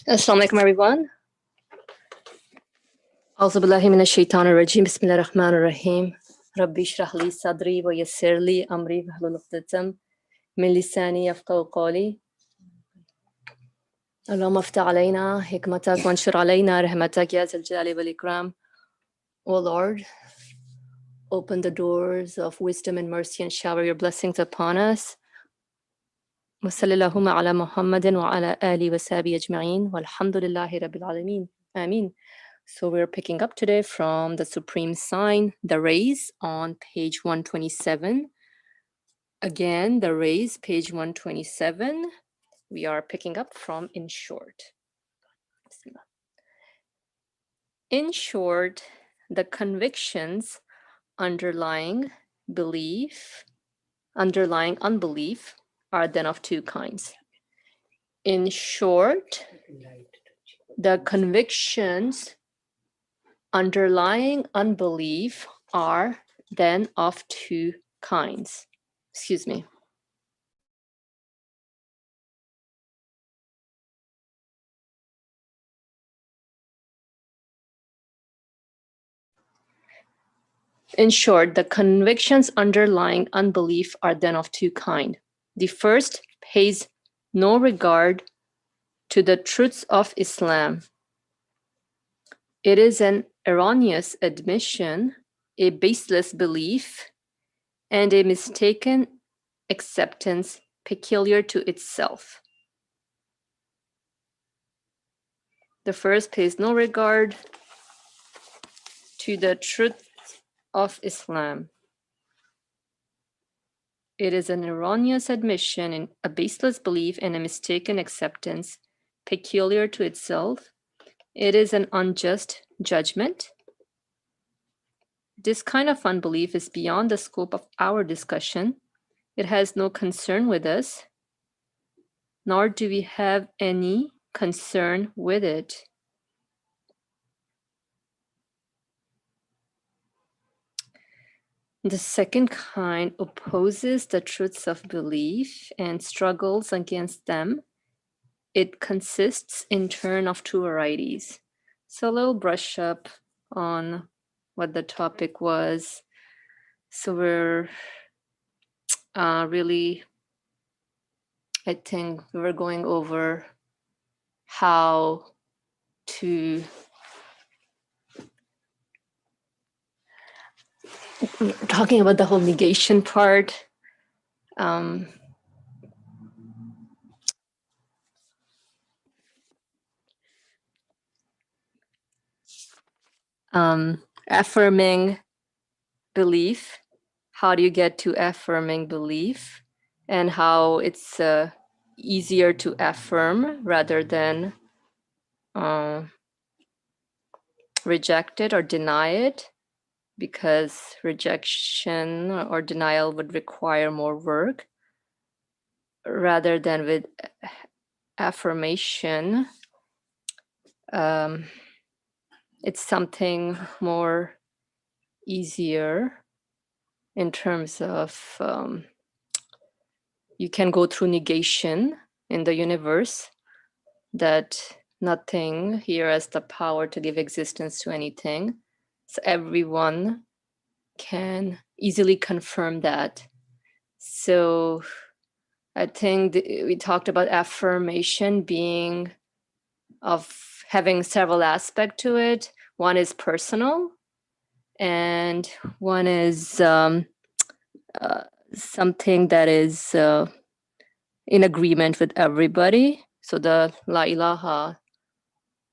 Assalamu alaikum, everyone. A'udhu billahi minash shaitanir rajim. Bismillahir rahmanir rahim. Rabbi shrah li sadri wa yassir li amri wahlul 'uqdatam min lisani yafqahu qawli. Allahumma aftah alayna hikmatak wanshur alayna rahmatak ya zal jalali wal ikram. O Lord, open the doors of wisdom and mercy and shower your blessings upon us. Wa sallallahu ala Muhammadin wa ala ali wa sahbihi ajma'in walhamdulillahi rabbil alameen. Ameen. So we're picking up today from the supreme sign, the rays, on page 127. Again, the rays, page 127. We are picking up from in short. In short, the convictions underlying unbelief are then of two kinds. In short, the convictions underlying unbelief are then of two kinds. Excuse me. In short, the convictions underlying unbelief are then of two kinds. The first pays no regard to the truths of Islam. It is an erroneous admission, a baseless belief, and a mistaken acceptance peculiar to itself. The first pays no regard to the truth of Islam. It is an erroneous admission, a baseless belief, and a mistaken acceptance peculiar to itself. It is an unjust judgment. This kind of unbelief is beyond the scope of our discussion. It has no concern with us, nor do we have any concern with it. The second kind opposes the truths of belief and struggles against them. It consists in turn of two varieties. So a little brush up on what the topic was. So we're really, I think we were going over how to talking about the whole negation part. Affirming belief. How do you get to affirming belief, and how it's easier to affirm rather than reject it or deny it, because rejection or denial would require more work, rather than with affirmation. It's something more easier in terms of you can go through negation in the universe, that nothing here has the power to give existence to anything. So everyone can easily confirm that. So I think we talked about affirmation being of having several aspects to it. One is personal, and one is something that is in agreement with everybody. So the La ilaha,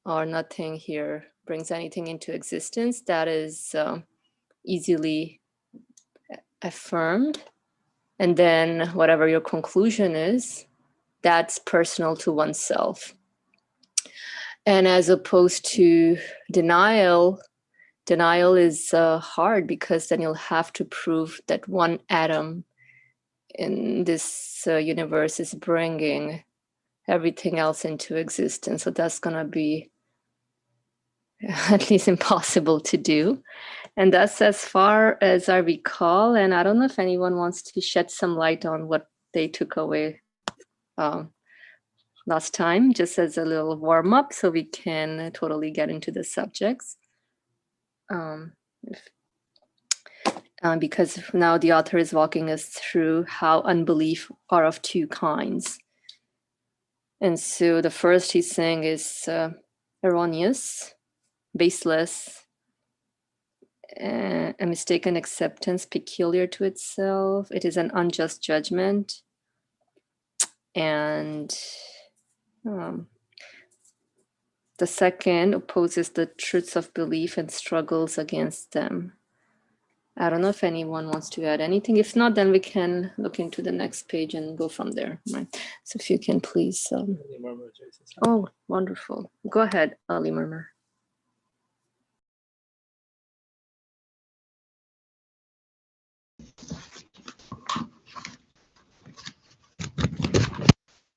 or nothing here brings anything into existence, that is easily affirmed. And then whatever your conclusion is, that's personal to oneself. And as opposed to denial is hard, because then you'll have to prove that one atom in this universe is bringing everything else into existence. So that's going to be at least impossible to do. And that's as far as I recall. And I don't know if anyone wants to shed some light on what they took away last time, just as a little warm-up so we can totally get into the subjects. Because now the author is walking us through how unbelief are of two kinds. And so the first he's saying is erroneous, baseless, a mistaken acceptance peculiar to itself. It is an unjust judgment. And the second opposes the truths of belief and struggles against them. I don't know if anyone wants to add anything. If not, then we can look into the next page and go from there. Right. So if you can please. Oh, wonderful. Go ahead, Ali Murmur.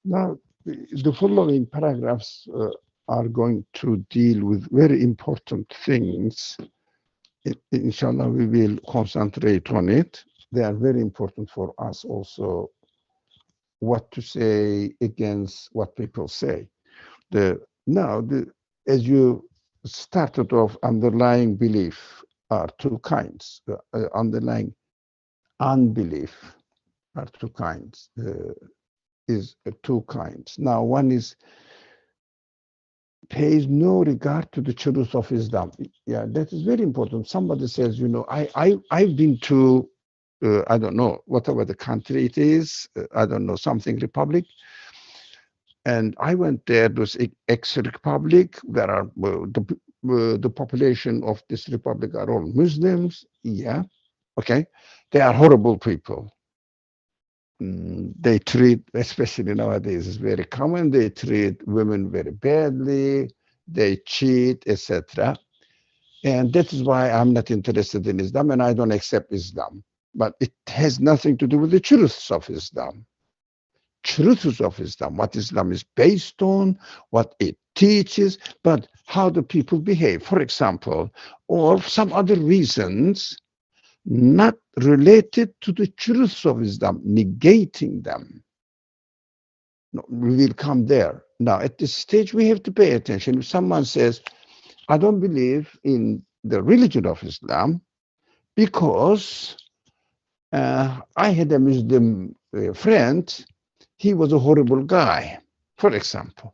Now, the following paragraphs are going to deal with very important things. Inshallah, we will concentrate on it. They are very important for us also, what to say against what people say. As you started off, underlying belief are two kinds. Underlying unbelief are two kinds. Two kinds. Now, one is pays no regard to the truth of Islam. Yeah, that is very important. Somebody says, I've been to, I don't know, whatever the country it is, I don't know, something republic, and I went there, this ex-republic. There are the population of this republic are all Muslims. Yeah, okay, they are horrible people. They treat, especially nowadays, it's very common, they treat women very badly, they cheat, etc. And that is why I'm not interested in Islam and I don't accept Islam. But it has nothing to do with the truths of Islam. Truths of Islam, what Islam is based on, what it teaches, but how do people behave, for example, or some other reasons not related to the truths of Islam, negating them. No, we will come there. Now, at this stage, we have to pay attention. If someone says, I don't believe in the religion of Islam because I had a Muslim friend, he was a horrible guy, for example.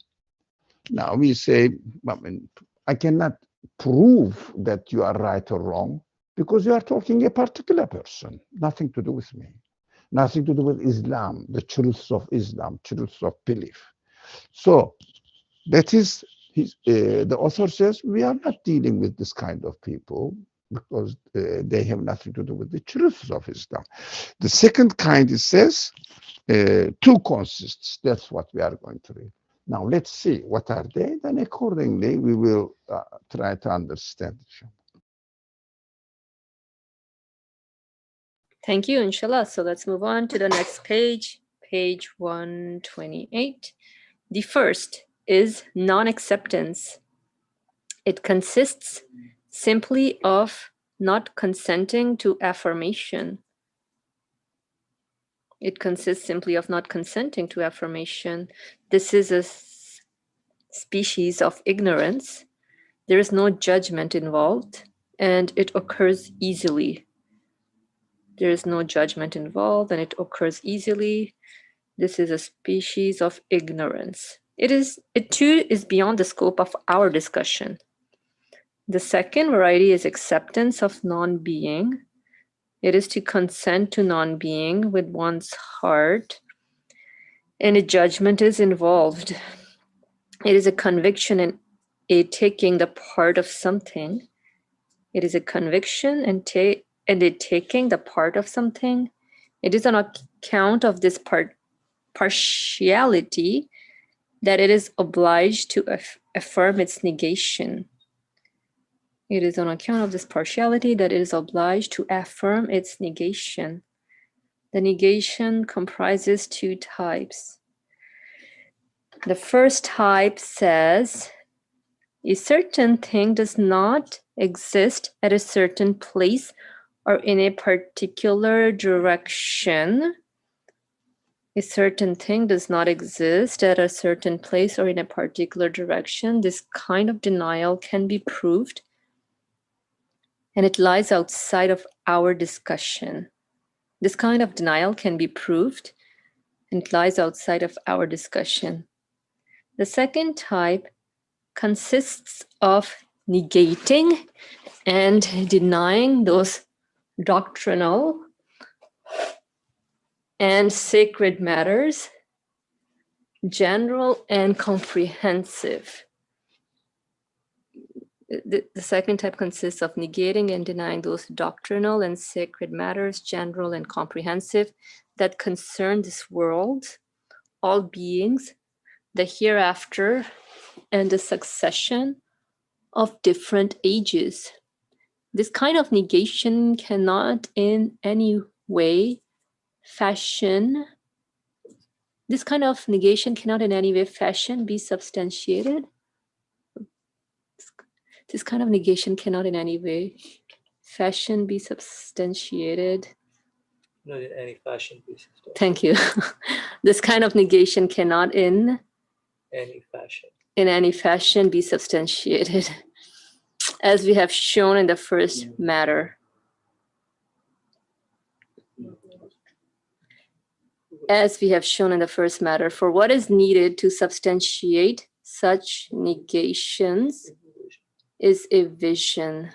Now, we say, I cannot prove that you are right or wrong, because you are talking a particular person, nothing to do with me, nothing to do with Islam, the truths of Islam, truths of belief. So that is, the author says, we are not dealing with this kind of people because they have nothing to do with the truths of Islam. The second kind, it says, two consists. That's what we are going to read. Now, let's see, what are they? Then accordingly, we will try to understand. Thank you, inshallah. So let's move on to the next page, page 128. The first is non-acceptance. It consists simply of not consenting to affirmation. It consists simply of not consenting to affirmation. This is a species of ignorance. There is no judgment involved, and it occurs easily. There is no judgment involved, and it occurs easily. This is a species of ignorance. It too is beyond the scope of our discussion. The second variety is acceptance of non-being. It is to consent to non-being with one's heart, and a judgment is involved. It is a conviction and a taking the part of something. It is a conviction and a taking the part of something. It is on account of this partiality that it is obliged to affirm its negation. It is on account of this partiality that it is obliged to affirm its negation. The negation comprises two types. The first type says, a certain thing does not exist at a certain place or in a particular direction. a certain thing does not exist at a certain place or in a particular direction, this kind of denial can be proved, and it lies outside of our discussion. This kind of denial can be proved, and it lies outside of our discussion. The second type consists of negating and denying those doctrinal and sacred matters, general and comprehensive. The second type consists of negating and denying those doctrinal and sacred matters, general and comprehensive, that concern this world, all beings, the hereafter, and the succession of different ages. This kind of negation cannot in any way fashion, this kind of negation cannot in any way fashion be substantiated. This kind of negation cannot in any way fashion be substantiated. Not in any fashion be substantiated. Thank you. This kind of negation cannot in any fashion be substantiated, as we have shown in the first matter. As we have shown in the first matter, for what is needed to substantiate such negations is a vision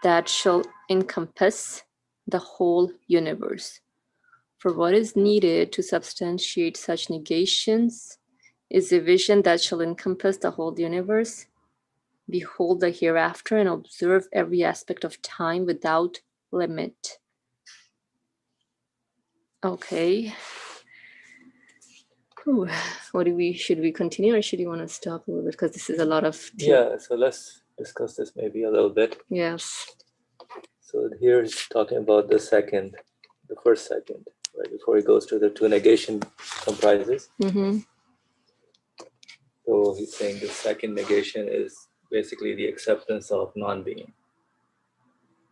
that shall encompass the whole universe. For what is needed to substantiate such negations is a vision that shall encompass the whole universe. Behold the hereafter and observe every aspect of time without limit. Okay. Ooh, should we continue or should you want to stop a little bit? Because this is a lot of... Yeah, so let's discuss this maybe a little bit. Yes. So here he's talking about the first second, right, before he goes to the two negation comprises. Mm-hmm. So he's saying the second negation is basically the acceptance of non-being.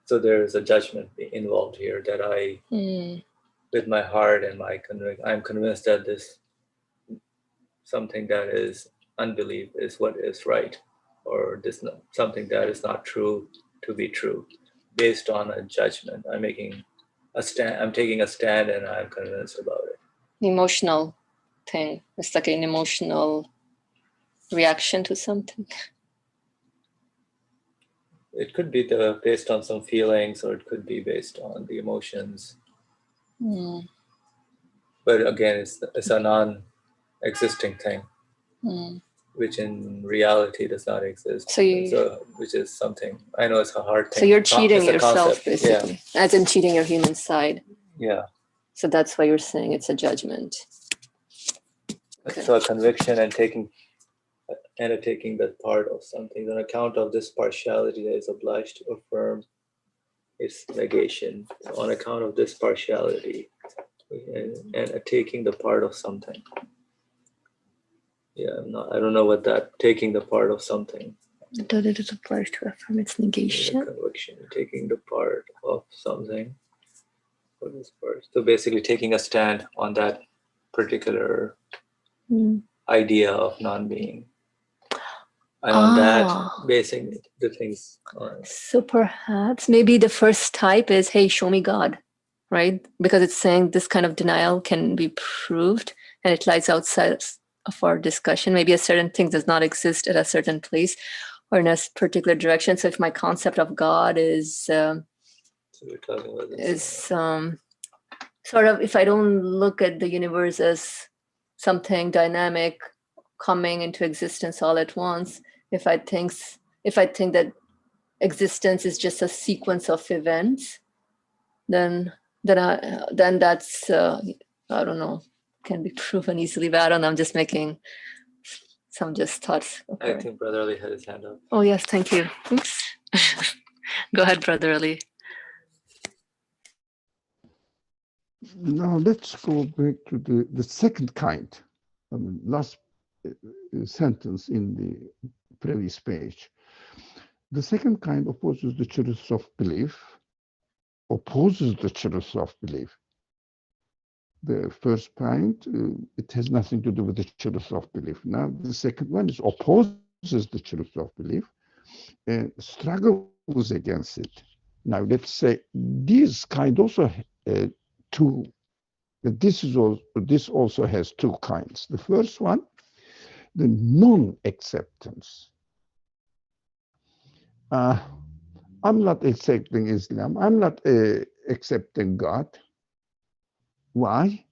So there's a judgment involved here that I, with my heart and I'm convinced that this something that is unbelief is what is right, or this something that is not true to be true, based on a judgment. I'm taking a stand and I'm convinced about it. Emotional thing. It's like an emotional reaction to something. It could be based on some feelings, or it could be based on the emotions. But again, it's a non-existing thing, which in reality does not exist. So which is something, I know it's a hard thing. So you're cheating yourself, basically, as in cheating your human side. Yeah. So that's why you're saying it's a judgment. Okay. So a conviction and taking that part of something, on account of this partiality that is obliged to affirm its negation, on account of this partiality and taking the part of something. Yeah, I don't know what that taking the part of something. That it is obliged to affirm its negation. Conviction, taking the part of something. What is part? So basically taking a stand on that particular idea of non-being. And on that, basing the things on. So perhaps maybe the first type is, hey, show me God, right? Because it's saying this kind of denial can be proved and it lies outside of our discussion. Maybe a certain thing does not exist at a certain place or in a particular direction. So if my concept of God is so we're talking about this. Sort of, if I don't look at the universe as something dynamic coming into existence all at once, if I think that existence is just a sequence of events, then that's I don't know, can be proven easily. But I don't know, I'm just making some just thoughts. Okay. I think Brother Ali had his hand up. Oh yes, thank you. Oops. Go ahead, Brother Ali. Now let's go back to the second kind. Last sentence in the previous page. The second kind opposes the truth of belief, opposes the truth of belief. The first point, it has nothing to do with the truth of belief. Now, the second one is opposes the truth of belief and struggles against it. Now, let's say this kind also two. This also has two kinds. The first one, the non-acceptance. Uh, I'm not accepting Islam. I'm not accepting God. Why?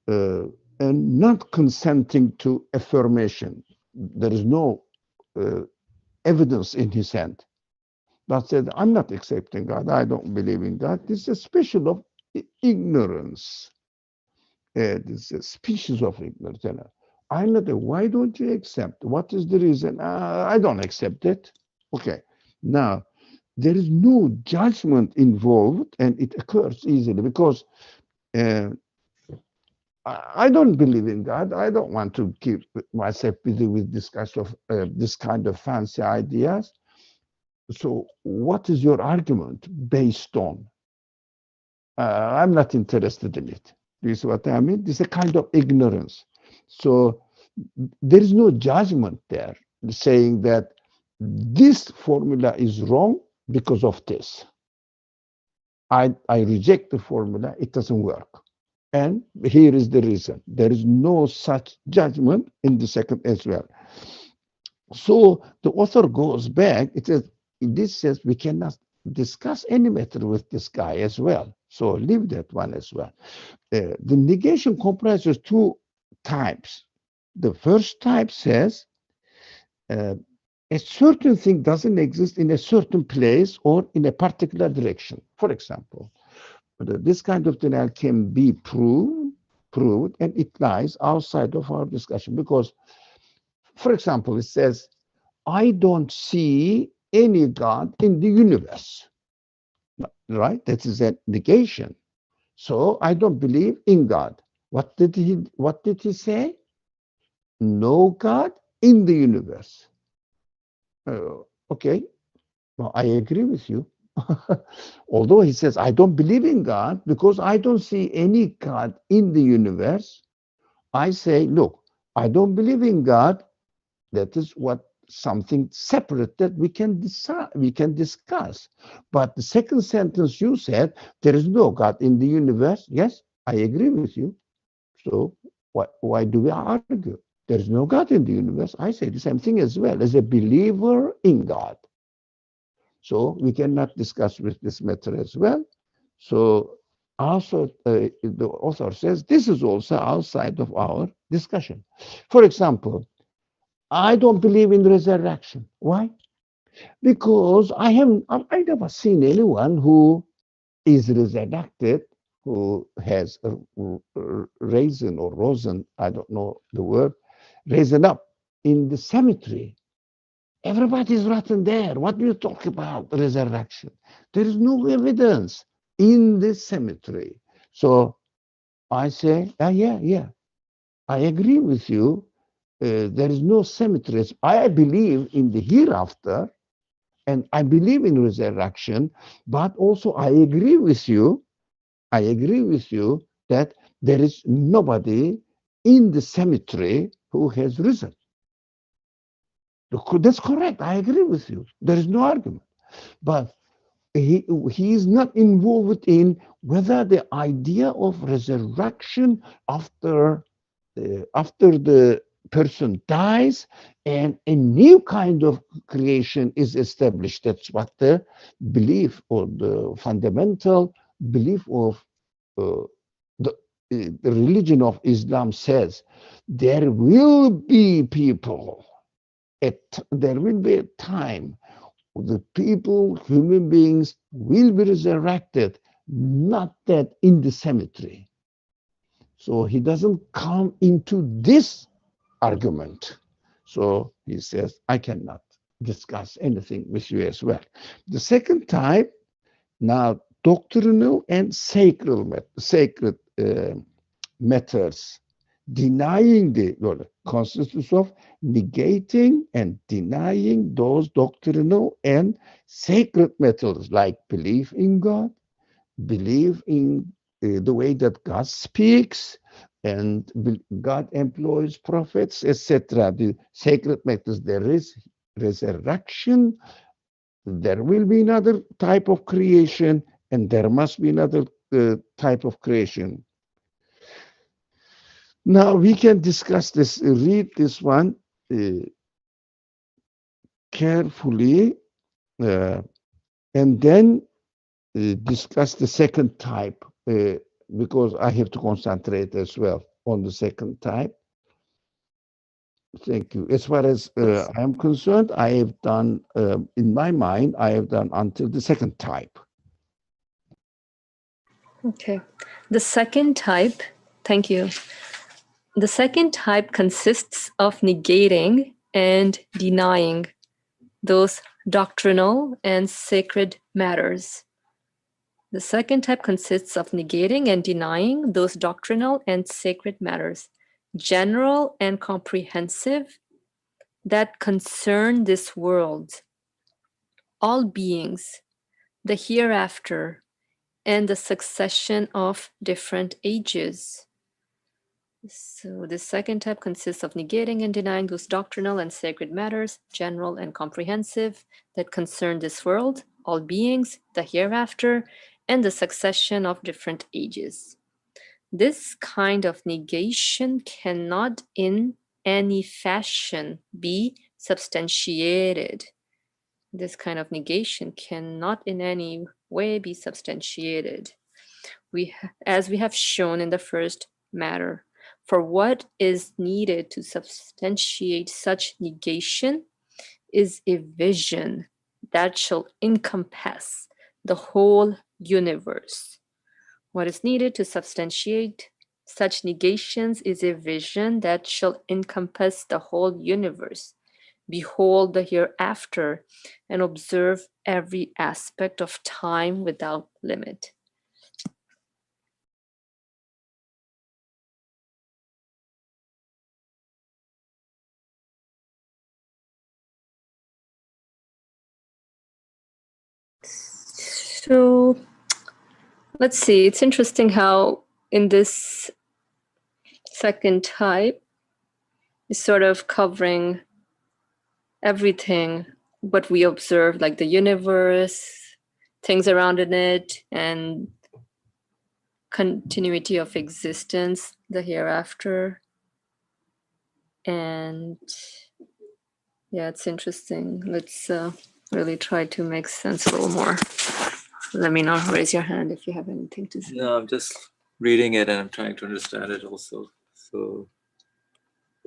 uh, and not consenting to affirmation. There is no uh, evidence in his hand. But said, I'm not accepting God. I don't believe in God. This is a species of ignorance. This is a species of ignorance. I'm not. Why don't you accept? What is the reason? I don't accept it. Okay. Now, there is no judgment involved, and it occurs easily because uh, I don't believe in God. I don't want to keep myself busy with this kind of fancy ideas. So, what is your argument based on? I'm not interested in it. Do you see what I mean? This is a kind of ignorance. So, there is no judgment there saying that this formula is wrong because of this. I reject the formula, it doesn't work. And here is the reason. There is no such judgment in the second as well. So the author goes back. This says we cannot discuss any matter with this guy as well. So leave that one as well. The negation comprises two types. The first type says uh, a certain thing doesn't exist in a certain place or in a particular direction. For example, this kind of denial can be proved, and it lies outside of our discussion because, for example, it says, I don't see any God in the universe, right? That is a negation. So I don't believe in God. What did he say? No God in the universe. Okay, well, I agree with you. Although he says, I don't believe in God because I don't see any God in the universe. I say, look, I don't believe in God. That is what something separate that we can decide, we can discuss. But the second sentence you said, there is no God in the universe. Yes, I agree with you. So why do we argue? There is no God in the universe. I say the same thing as well as a believer in God. So we cannot discuss with this matter as well. So also the author says this is also outside of our discussion. For example, I don't believe in resurrection. Why? Because I never seen anyone who is resurrected, who has risen or risen, I don't know the word, risen up in the cemetery. Everybody's rotten there. What do you talk about resurrection? There is no evidence in the cemetery. So I say, yeah, I agree with you. There is no cemeteries. I believe in the hereafter and I believe in resurrection, but also I agree with you. I agree with you that there is nobody in the cemetery who has risen. That's correct. I agree with you. There is no argument. But he is not involved in whether the idea of resurrection after after the person dies and a new kind of creation is established. That's what the belief or the fundamental belief of uh, the, the religion of Islam says. There will be people, there will be a time the people, human beings, will be resurrected, not that in the cemetery. So he doesn't come into this argument. So he says, I cannot discuss anything with you as well. The second type, now doctrinal and sacred matters, denying the consists of negating and denying those doctrinal and sacred matters like belief in God, belief in the way that God speaks, and God employs prophets, etc. The sacred methods. There is resurrection. There will be another type of creation, and there must be another type of creation. Now we can discuss this, read this one carefully, and then discuss the second type, because I have to concentrate as well on the second type. Thank you. As far as I am concerned, I have done, in my mind, I have done until the second type. Okay. The second type, thank you. The second type consists of negating and denying those doctrinal and sacred matters. The second type consists of negating and denying those doctrinal and sacred matters, general and comprehensive, that concern this world, all beings, the hereafter, and the succession of different ages. So the second type consists of negating and denying those doctrinal and sacred matters, general and comprehensive, that concern this world, all beings, the hereafter, and the succession of different ages. This kind of negation cannot in any fashion be substantiated. This kind of negation cannot in any way be substantiated. As we have shown in the first matter, for what is needed to substantiate such negation is a vision that shall encompass the whole universe. What is needed to substantiate such negations is a vision that shall encompass the whole universe. Behold the hereafter and observe every aspect of time without limit. So let's see, it's interesting how in this second type is sort of covering everything what we observe, like the universe, things around in it, and continuity of existence, the hereafter. And yeah, it's interesting. Let's really try to make sense a little more. Let me know, raise your hand if you have anything to say. No, I'm just reading it and I'm trying to understand it also. So,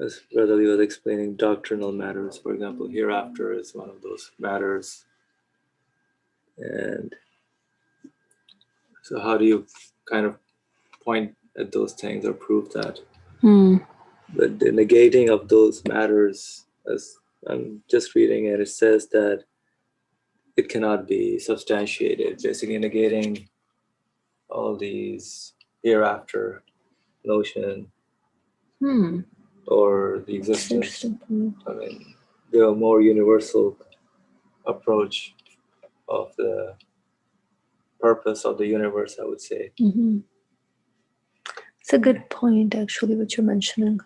as Brother Lee was explaining, doctrinal matters, for example, hereafter is one of those matters. And so, how do you kind of point at those things or prove that? But the negating of those matters, as I'm just reading it, it says that it cannot be substantiated, basically negating all these hereafter notion or the existence. I mean, the more universal approach of the purpose of the universe, I would say. It's a good point, actually, what you're mentioning.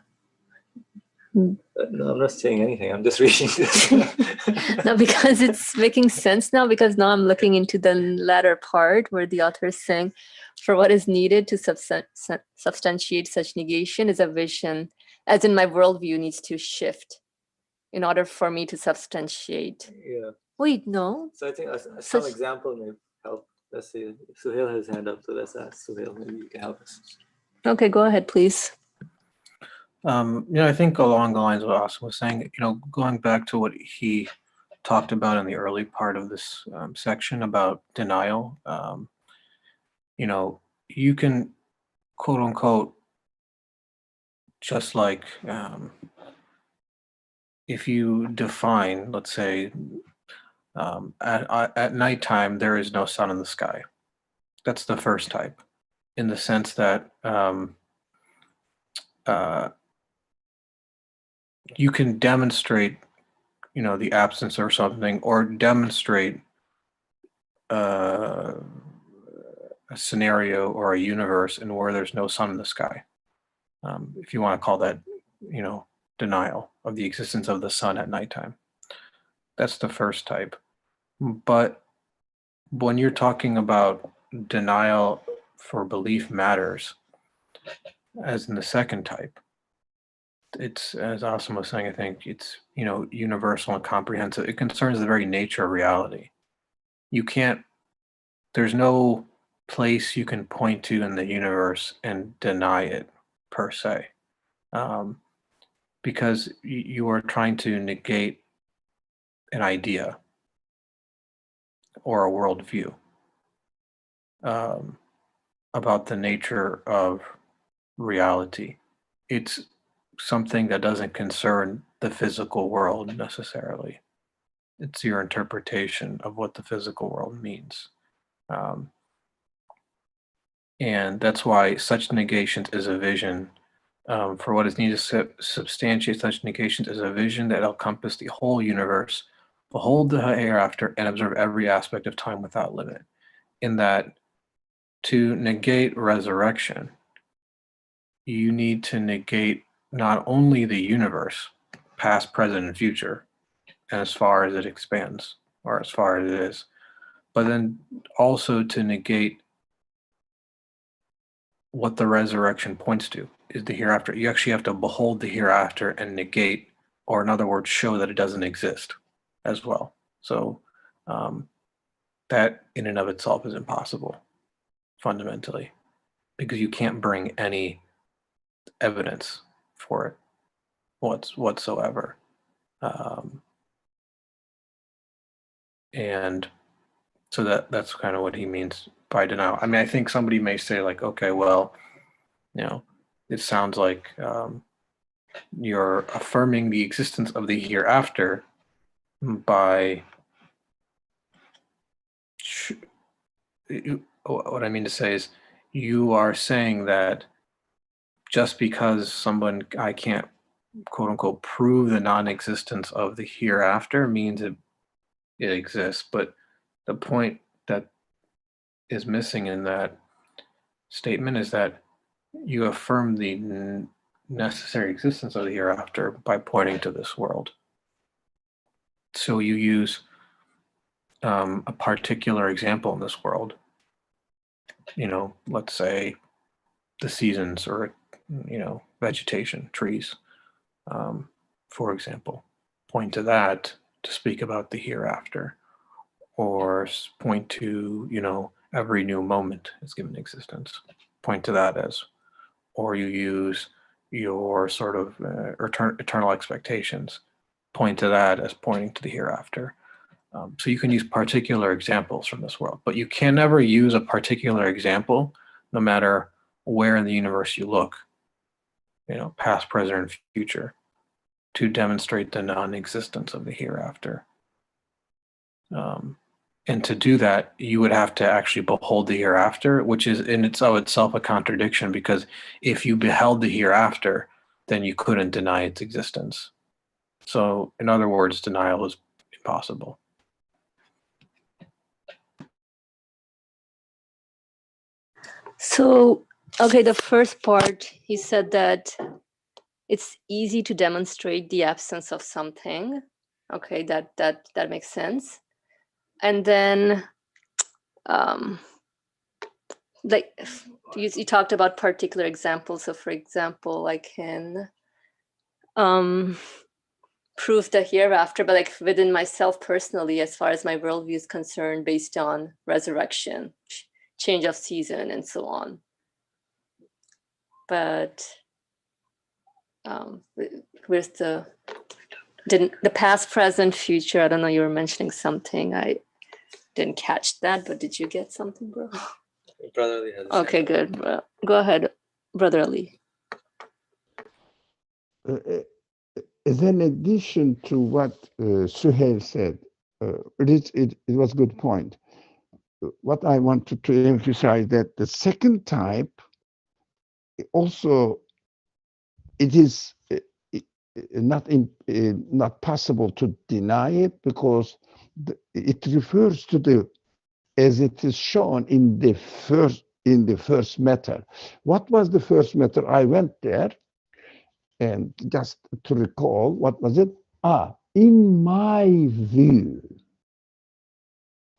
No, I'm not saying anything. I'm just reading this. No, because it's making sense now, because now I'm looking into the latter part where the author is saying, for what is needed to substantiate such negation is a vision, as in my worldview needs to shift in order for me to substantiate. Yeah. Wait, no. So I think some example may help. Let's see. Suhail has his hand up, so let's ask Suhail. Maybe you can help us. Okay, go ahead, please. I think along the lines of what Austin was saying, going back to what he talked about in the early part of this section about denial, you can, quote unquote, just like if you define, let's say, at nighttime, there is no sun in the sky. That's the first type, in the sense that you can demonstrate, the absence or something, or demonstrate a scenario or a universe in where there's no sun in the sky. If you want to call that, denial of the existence of the sun at nighttime. That's the first type. But when you're talking about denial for belief matters, as in the second type, it's, as Asim was saying, I think it's, universal and comprehensive. It concerns the very nature of reality. There's no place you can point to in the universe and deny it per se. Because you are trying to negate an idea or a worldview about the nature of reality. It's something that doesn't concern the physical world necessarily. It's your interpretation of what the physical world means. And that's why such negations is a vision. For what is needed to substantiate such negations is a vision that encompass the whole universe, behold the hereafter, and observe every aspect of time without limit. In that, to negate resurrection, you need to negate not only the universe, past, present, and future, as far as it expands, or as far as it is, but then also to negate what the resurrection points to, is the hereafter. You actually have to behold the hereafter and negate, or in other words, show that it doesn't exist as well. So that in and of itself is impossible, fundamentally, because you can't bring any evidence for it whatsoever. And so that's kind of what he means by denial. I mean, I think somebody may say like, okay, well, it sounds like you're affirming the existence of the hereafter by what I mean to say is you are saying that just because I can't quote unquote prove the non-existence of the hereafter means it exists. But the point that is missing in that statement is that you affirm the necessary existence of the hereafter by pointing to this world. So you use a particular example in this world, let's say the seasons or, vegetation, trees, for example. Point to that to speak about the hereafter, or point to, every new moment is given existence. Point to that as, or you use your sort of eternal expectations. Point to that as pointing to the hereafter. So you can use particular examples from this world, but you can never use a particular example, no matter where in the universe you look, past, present, and future, to demonstrate the non-existence of the hereafter. And to do that, you would have to actually behold the hereafter, which is in itself a contradiction, because if you beheld the hereafter, then you couldn't deny its existence. So, in other words, denial is impossible. So, okay, the first part, he said that it's easy to demonstrate the absence of something. Okay, that makes sense. And then, like you talked about particular examples. So, for example, I can prove the hereafter, but like within myself personally, as far as my worldview is concerned, based on resurrection, change of season, and so on. But with the past, present, future, I don't know, you were mentioning something. I didn't catch that, but did you get something, bro? Brother Ali has okay, good. Go ahead, Brother Ali. As an addition to what Suhail said, it was a good point. What I wanted to emphasize that the second type also, it is not possible to deny it, because it refers to as it is shown in the first in the first matter. What was the first matter? I went there, and just to recall, what was it? In my view,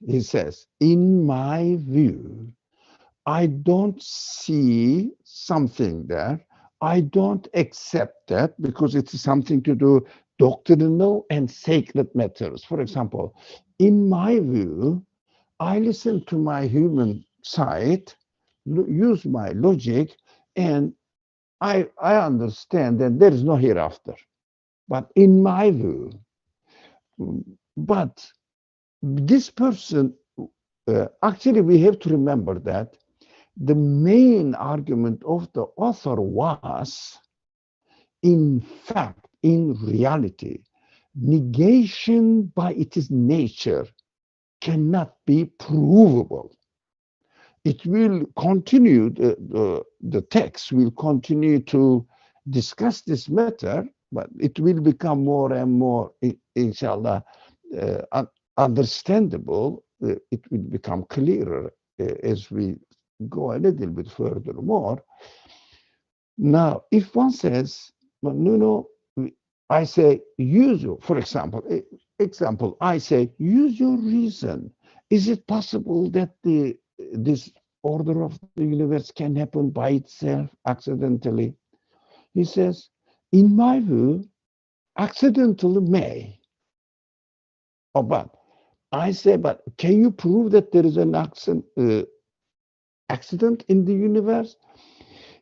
he says, in my view, I don't see something there. I don't accept that because it's something to do doctrinal and sacred matters. For example, in my view, I listen to my human side, use my logic, and I understand that there is no hereafter. But in my view, but this person, actually, we have to remember that the main argument of the author was, in fact, in reality, negation by its nature cannot be provable. It will continue, the text will continue to discuss this matter, but it will become more and more, inshallah, understandable. It will become clearer as we go a little bit further more. Now, if one says, well, no, I say, use your, for example, I say, use your reason. Is it possible that this order of the universe can happen by itself accidentally? He says, in my view, accidentally may. Oh, but I say, but can you prove that there is an accident in the universe?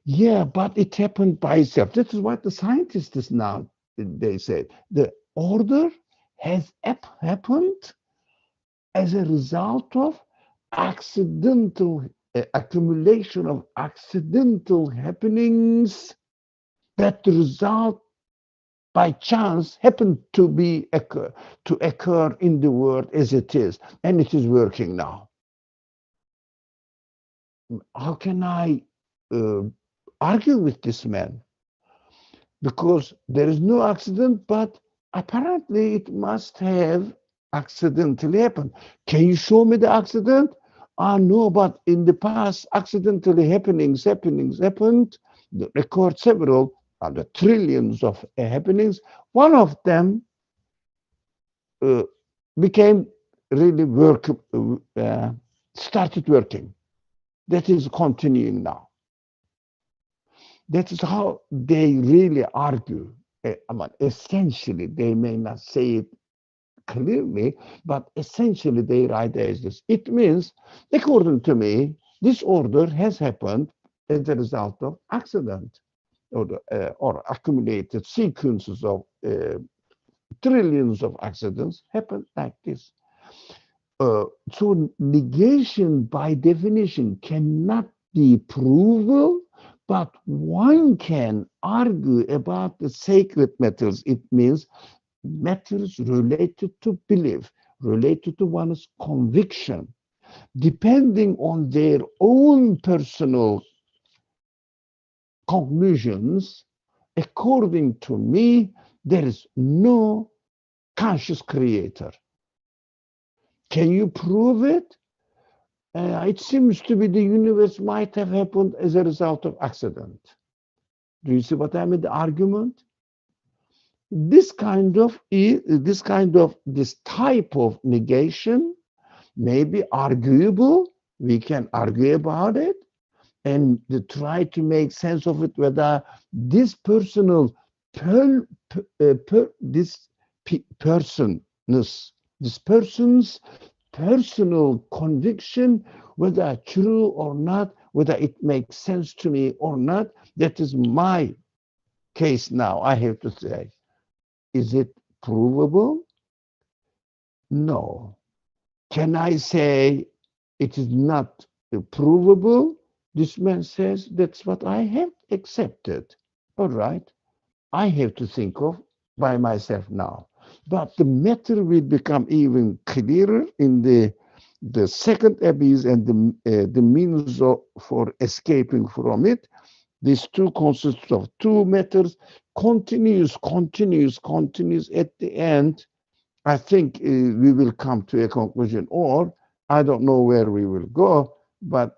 Yeah, but it happened by itself. This is what the scientists now, they say. The order has happened as a result of accidental accumulation of accidental happenings that result by chance happen to occur in the world as it is, and it is working now. How can I argue with this man? Because there is no accident, but apparently it must have accidentally happened. Can you show me the accident? No, but in the past, accidentally happenings happened. The record several, the trillions of happenings. One of them became really started working. That is continuing now. That is how they really argue. Essentially, they may not say it clearly, but essentially their idea is this. It means, according to me, this order has happened as a result of accident or accumulated sequences of trillions of accidents happen like this. So negation by definition cannot be provable, but one can argue about the sacred matters. It means matters related to belief, related to one's conviction, depending on their own personal conclusions. According to me, there is no conscious creator. Can you prove it? It seems to be the universe might have happened as a result of accident. Do you see what I mean? The argument. This type of negation may be arguable. We can argue about it and try to make sense of it, whether this personal this person's personal conviction, whether true or not, whether it makes sense to me or not. That is my case now. I have to say, is it provable? No. Can I say it is not provable? This man says that's what I have accepted. All right. I have to think of by myself now. But the matter will become even clearer in the second abyss and the means for escaping from it. These two consists of two matters, continues. At the end, I think we will come to a conclusion, or I don't know where we will go, but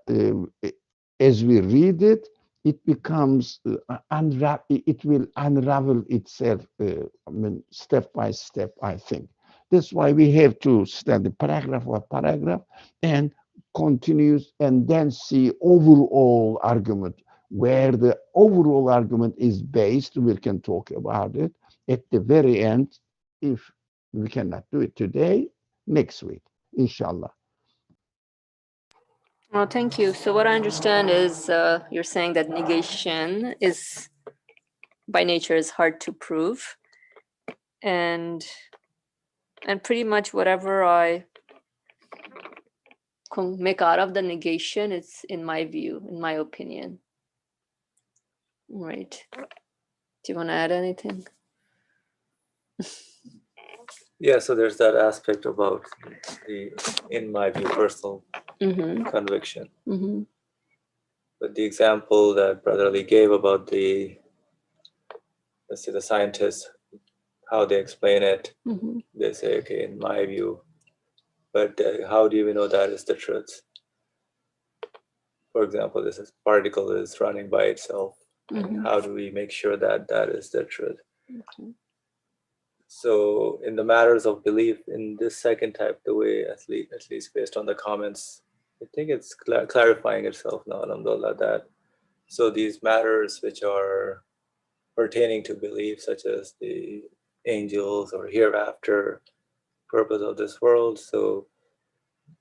as we read it, it becomes it will unravel itself. I mean, step by step. I think that's why we have to study paragraph by paragraph and continues, and then see overall argument. Where the overall argument is based, we can talk about it at the very end. If we cannot do it today, next week, inshallah. Well, thank you. So what I understand is you're saying that negation is by nature is hard to prove, and pretty much whatever I can make out of the negation, it's in my view, in my opinion. Right. Do you want to add anything? Yeah, so there's that aspect about the, in my view, personal conviction. But the example that Brother Ali gave about the, let's say, the scientists, how they explain it, they say, okay, in my view, but how do you know that is the truth? For example, this particle is running by itself. And how do we make sure that that is the truth? So in the matters of belief, in this second type, the way, at least based on the comments, I think it's clarifying itself now, alhamdulillah, that so these matters which are pertaining to belief, such as the angels or hereafter, purpose of this world, so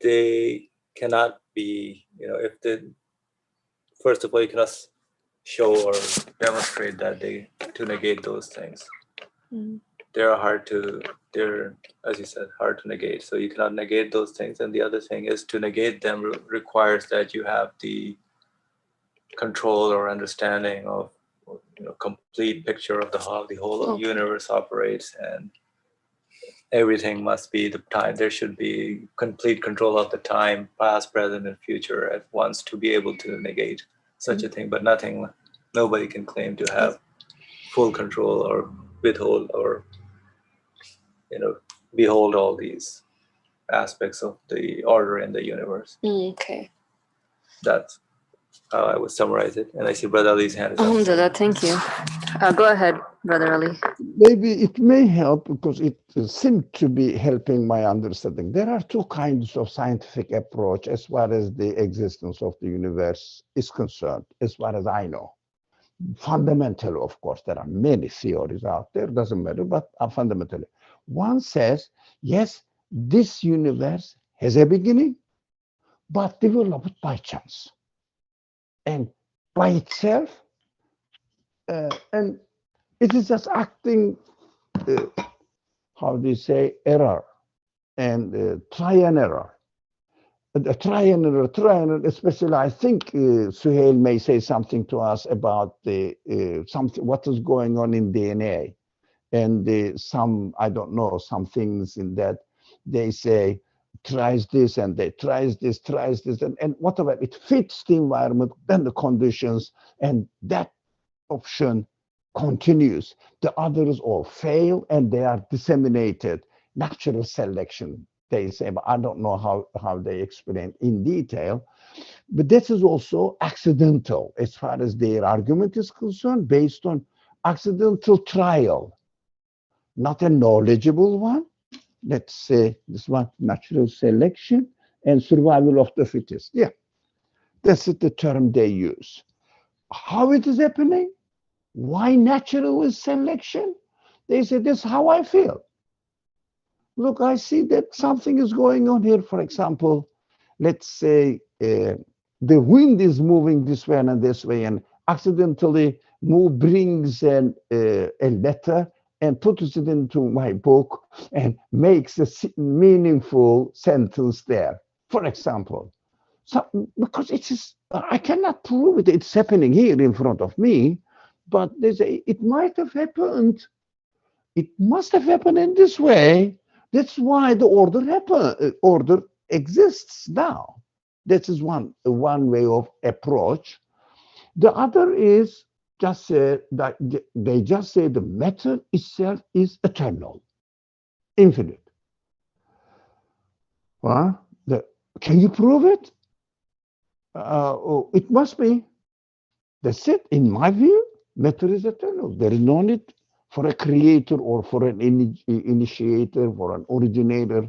they cannot be, if they, first of all, you cannot show or demonstrate that they, to negate those things. They're, as you said, hard to negate. So you cannot negate those things. And the other thing is, to negate them requires that you have the control or understanding of, complete picture of how the whole universe operates, and everything must be the time. There should be complete control of the time, past, present, and future at once, to be able to negate such a thing. But nobody can claim to have full control or withhold or behold all these aspects of the order in the universe. Okay. That's how I would summarize it. And I see Brother Ali's hand is up. Alhamdulillah, thank you. Go ahead, Brother Ali. Maybe it may help because it seemed to be helping my understanding. There are two kinds of scientific approach as far as the existence of the universe is concerned, as far as I know. Fundamentally, of course, there are many theories out there, doesn't matter, but fundamentally. One says, yes, this universe has a beginning, but developed by chance. And by itself, and it is just acting, how do you say, error, and try and error. Try and error, especially I think Suhail may say something to us about what is going on in DNA. And some, I don't know, some things in that they say, tries this and they tries this, and whatever, it fits the environment, then the conditions, and that option continues. The others all fail and they are disseminated. Natural selection, they say, but I don't know how they explain in detail. But this is also accidental as far as their argument is concerned, based on accidental trial, not a knowledgeable one. Let's say this one, natural selection and survival of the fittest. Yeah, that's the term they use. How it is happening? Why natural selection? They say, this is how I feel. Look, I see that something is going on here. For example, let's say the wind is moving this way and this way, and accidentally brings a letter and puts it into my book and makes a meaningful sentence there, for example. So, because it is, I cannot prove it. It's happening here in front of me, but they say it might have happened. It must have happened in this way. That's why the order exists now. That is one way of approach. The other is just that they just say the matter itself is eternal, infinite. Well, can you prove it? Oh, it must be. That's it. In my view, matter is eternal. There is no need for a creator or for an initiator, for an originator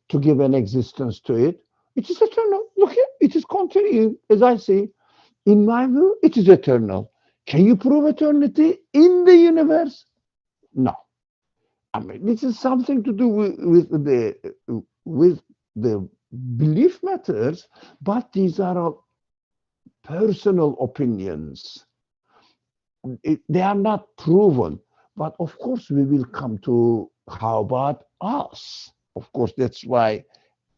to give an existence to it. It is eternal. Look here, it is continuing, as I say. In my view, it is eternal. Can you prove eternity in the universe? No. I mean, this is something to do with the belief matters, but these are all personal opinions. They are not proven. But of course, we will come to how about us? Of course, that's why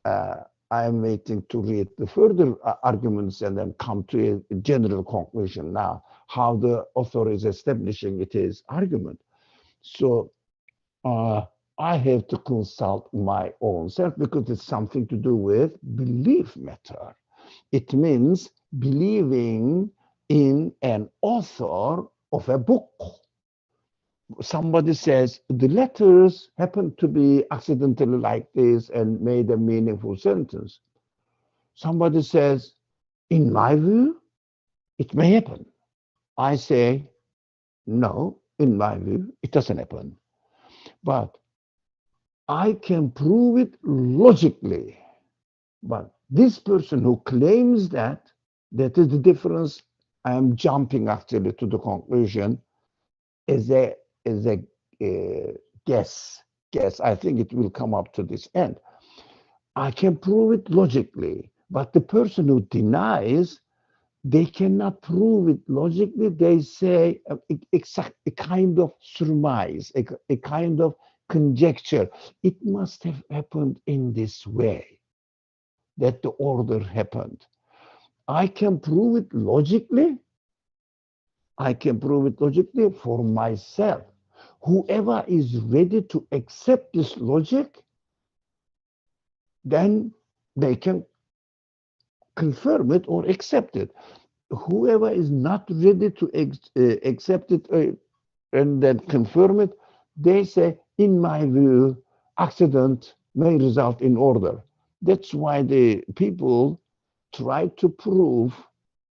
uh, I am waiting to read the further arguments and then come to a general conclusion now, how the author is establishing it is argument. So uh, I have to consult my own self because it's something to do with belief matter. It means believing in an author of a book. Somebody says the letters happen to be accidentally like this and made a meaningful sentence. Somebody says, in my view, it may happen. I say, no, in my view, it doesn't happen. But I can prove it logically. But this person who claims that, that is the difference. I am jumping actually to the conclusion as a uh, guess. Guess. I think it will come up to this end. I can prove it logically, but the person who denies, they cannot prove it logically. They say a kind of surmise, a kind of conjecture. It must have happened in this way that the order happened. I can prove it logically. I can prove it logically for myself. Whoever is ready to accept this logic, then they can confirm it or accept it. Whoever is not ready to accept it and then confirm it, they say, in my view, accident may result in order. That's why the people try to prove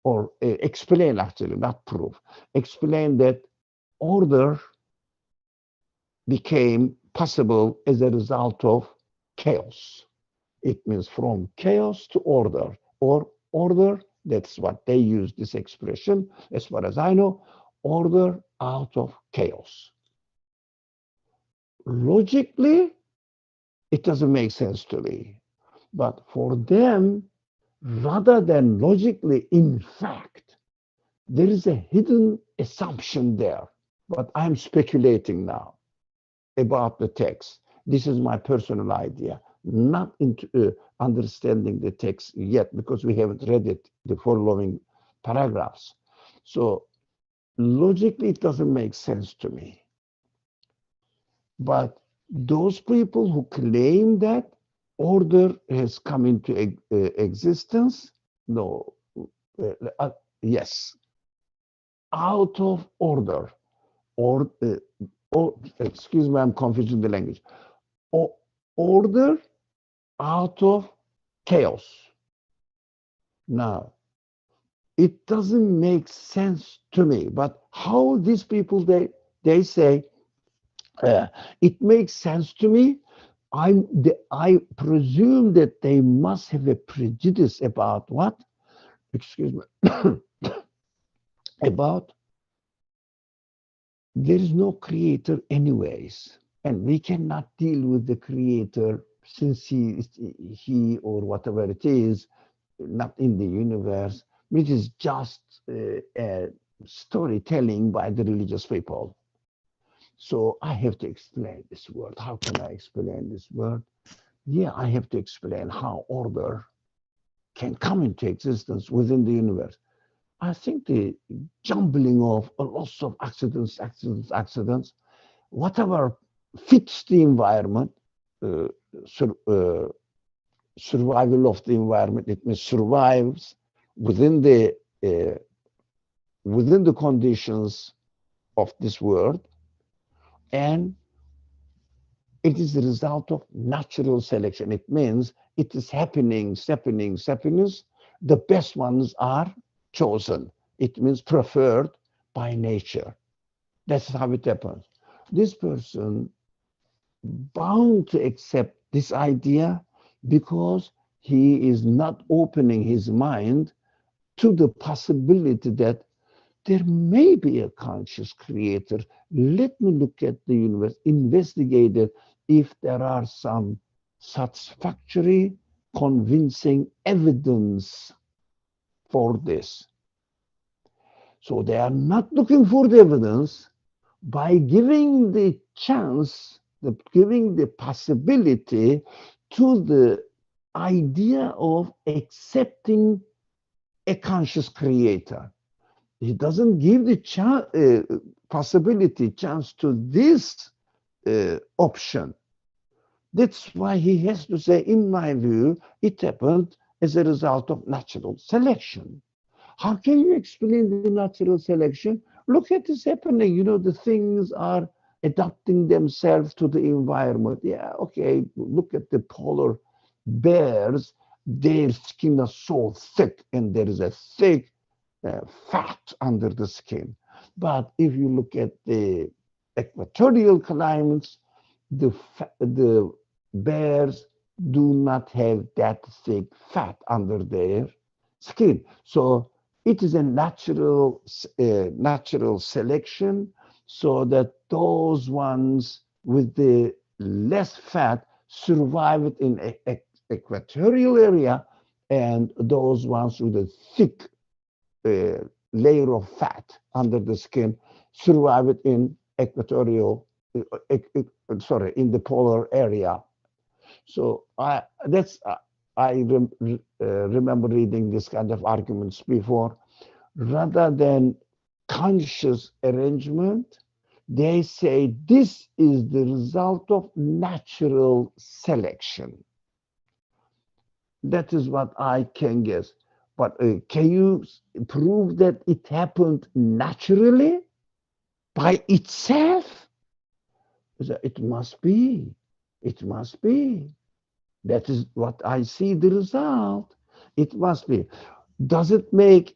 or explain, actually, not prove, explain that order became possible as a result of chaos. It means from chaos to order, or order, that's what they use this expression, as far as I know, order out of chaos. Logically, it doesn't make sense to me. But for them, rather than logically, in fact, there is a hidden assumption there. But I'm speculating now about the text. This is my personal idea, not into understanding the text yet because we haven't read it, the following paragraphs. So logically, it doesn't make sense to me. But those people who claim that order has come into existence, no, uh, uh, yes, out of order, or, excuse me, I'm confusing the language. Order out of chaos. Now, it doesn't make sense to me, but how these people, they say, uh, it makes sense to me. I presume that they must have a prejudice about what? Excuse me. About there is no creator anyways, and we cannot deal with the creator since he or whatever it is not in the universe, which is just a storytelling by the religious people. So I have to explain this word. How can I explain this word? Yeah, I have to explain how order can come into existence within the universe. I think the jumbling of a lots of accidents, whatever fits the environment, uh, sur- uh, survival of the environment, it means survives within uh, the conditions of this world, and it is the result of natural selection. It means it is happening, The best ones are chosen. It means preferred by nature. That's how it happens. This person bound to accept this idea because he is not opening his mind to the possibility that there may be a conscious creator. Let me look at the universe, investigate it if there are some satisfactory, convincing evidence for this. So they are not looking for the evidence. By giving the chance, giving the possibility to the idea of accepting a conscious creator. He doesn't give the possibility, chance to this option. That's why he has to say, in my view, it happened as a result of natural selection. How can you explain the natural selection? Look at this happening. The things are adapting themselves to the environment. Yeah, okay, look at the polar bears. Their skin is so thick, and there is a thick fat under the skin. But if you look at the equatorial climates, the bears do not have that thick fat under their skin. So it is a natural selection, so that those ones with the less fat survive in equatorial area, and those ones with a thick layer of fat under the skin survive in equatorial, in the polar area. So I remember reading this kind of arguments before. Rather than conscious arrangement, they say this is the result of natural selection. That is what I can guess. But can you prove that it happened naturally by itself? It must be. It must be. That is what I see the result. It must be. Does it make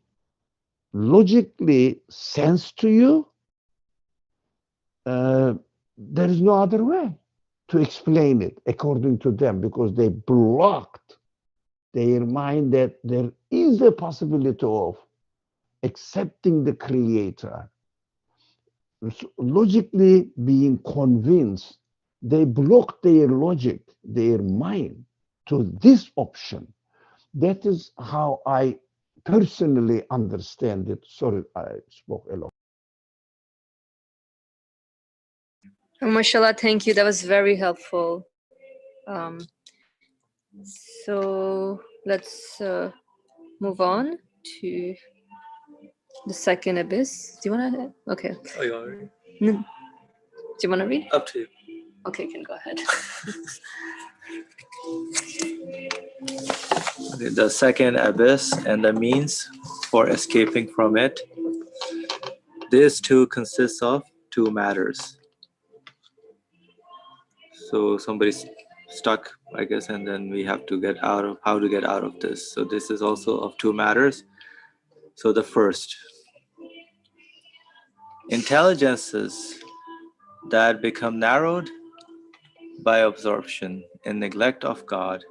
logically sense to you? There is no other way to explain it according to them, because they blocked their mind that there is a possibility of accepting the creator. Logically being convinced, they block their logic, their mind to this option. That is how I personally understand it. Sorry, I spoke a lot. Oh, mashallah, thank you. That was very helpful. So let's move on to the second abyss. Do you want to? Okay. Oh, you want to read? No. Do you want to read? Up to you. Okay, you can go ahead. Okay, the second abyss and the means for escaping from it. This too consists of two matters. So somebody's stuck, I guess, and then we have to get out of how to get out of this. So this is also of two matters. So the first, intelligences that become narrowed by absorption in neglect of God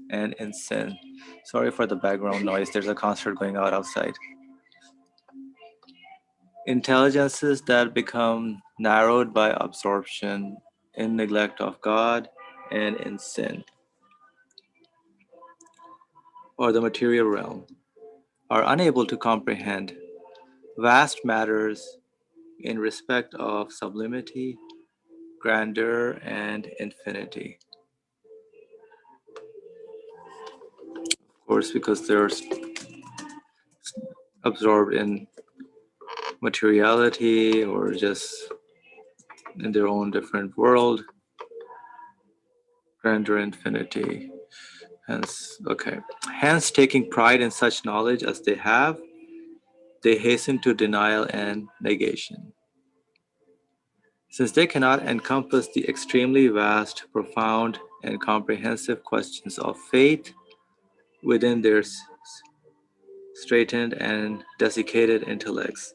and in sin. Sorry for the background noise. There's a concert going on outside. Intelligences that become narrowed by absorption in neglect of God and in sin, or the material realm, are unable to comprehend vast matters in respect of sublimity, grandeur, and infinity. Of course, because they're absorbed in materiality or just in their own different world, grandeur, infinity. Hence, taking pride in such knowledge as they have, they hasten to denial and negation. Since they cannot encompass the extremely vast, profound, and comprehensive questions of faith within their straightened and desiccated intellects.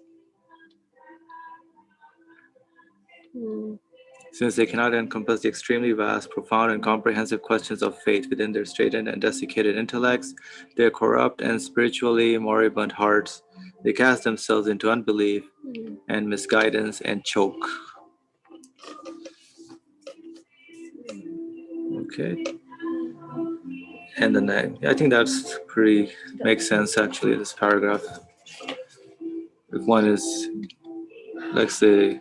Since they cannot encompass the extremely vast, profound, and comprehensive questions of faith within their straightened and desiccated intellects, their corrupt and spiritually moribund hearts, they cast themselves into unbelief and misguidance and choke. Okay. And then I think that's pretty, makes sense actually, this paragraph. If one is, let's say,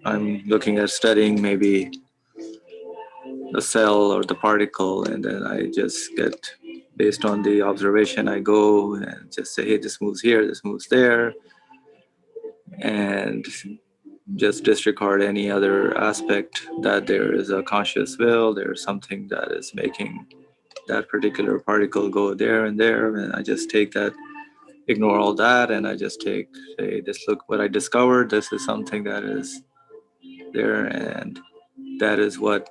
I'm looking at studying maybe the cell or the particle, and then I just get, based on the observation, I go and just say, hey, this moves here, this moves there, and just disregard any other aspect that there is a conscious will, there's something that is making that particular particle go there and there, and I just take that, ignore all that, and I just take, say, this, look what I discovered, this is something that is there, and that is what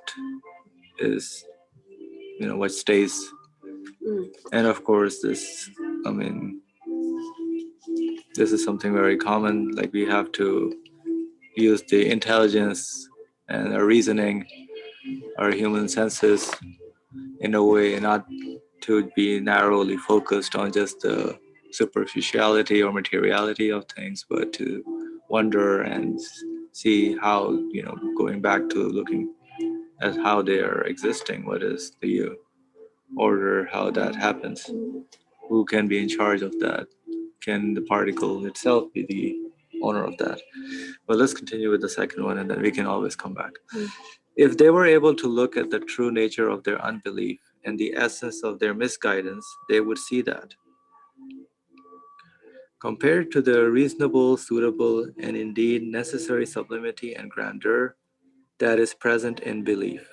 is, what stays. And of course, this, I mean, this is something very common, like we have to use the intelligence and our reasoning, our human senses, in a way not to be narrowly focused on just the superficiality or materiality of things, but to wonder and see how, going back to looking at how they are existing, what is the order, how that happens, who can be in charge of that, can the particle itself be the owner of that. But let's continue with the second one, and then we can always come back. If they were able to look at the true nature of their unbelief and the essence of their misguidance, they would see that, compared to the reasonable, suitable, and indeed necessary sublimity and grandeur that is present in belief,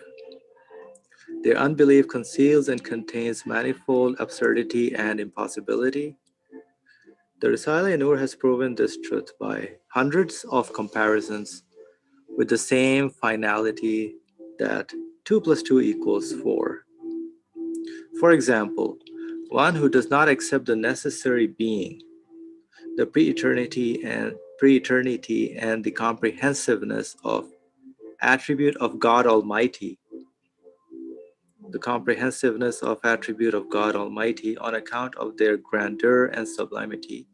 their unbelief conceals and contains manifold absurdity and impossibility. The Risale-i-Nur has proven this truth by hundreds of comparisons with the same finality that 2 plus 2 equals 4. For example, one who does not accept the necessary being, the pre-eternity and the comprehensiveness of attribute of God Almighty, the comprehensiveness of attribute of God Almighty on account of their grandeur and sublimity,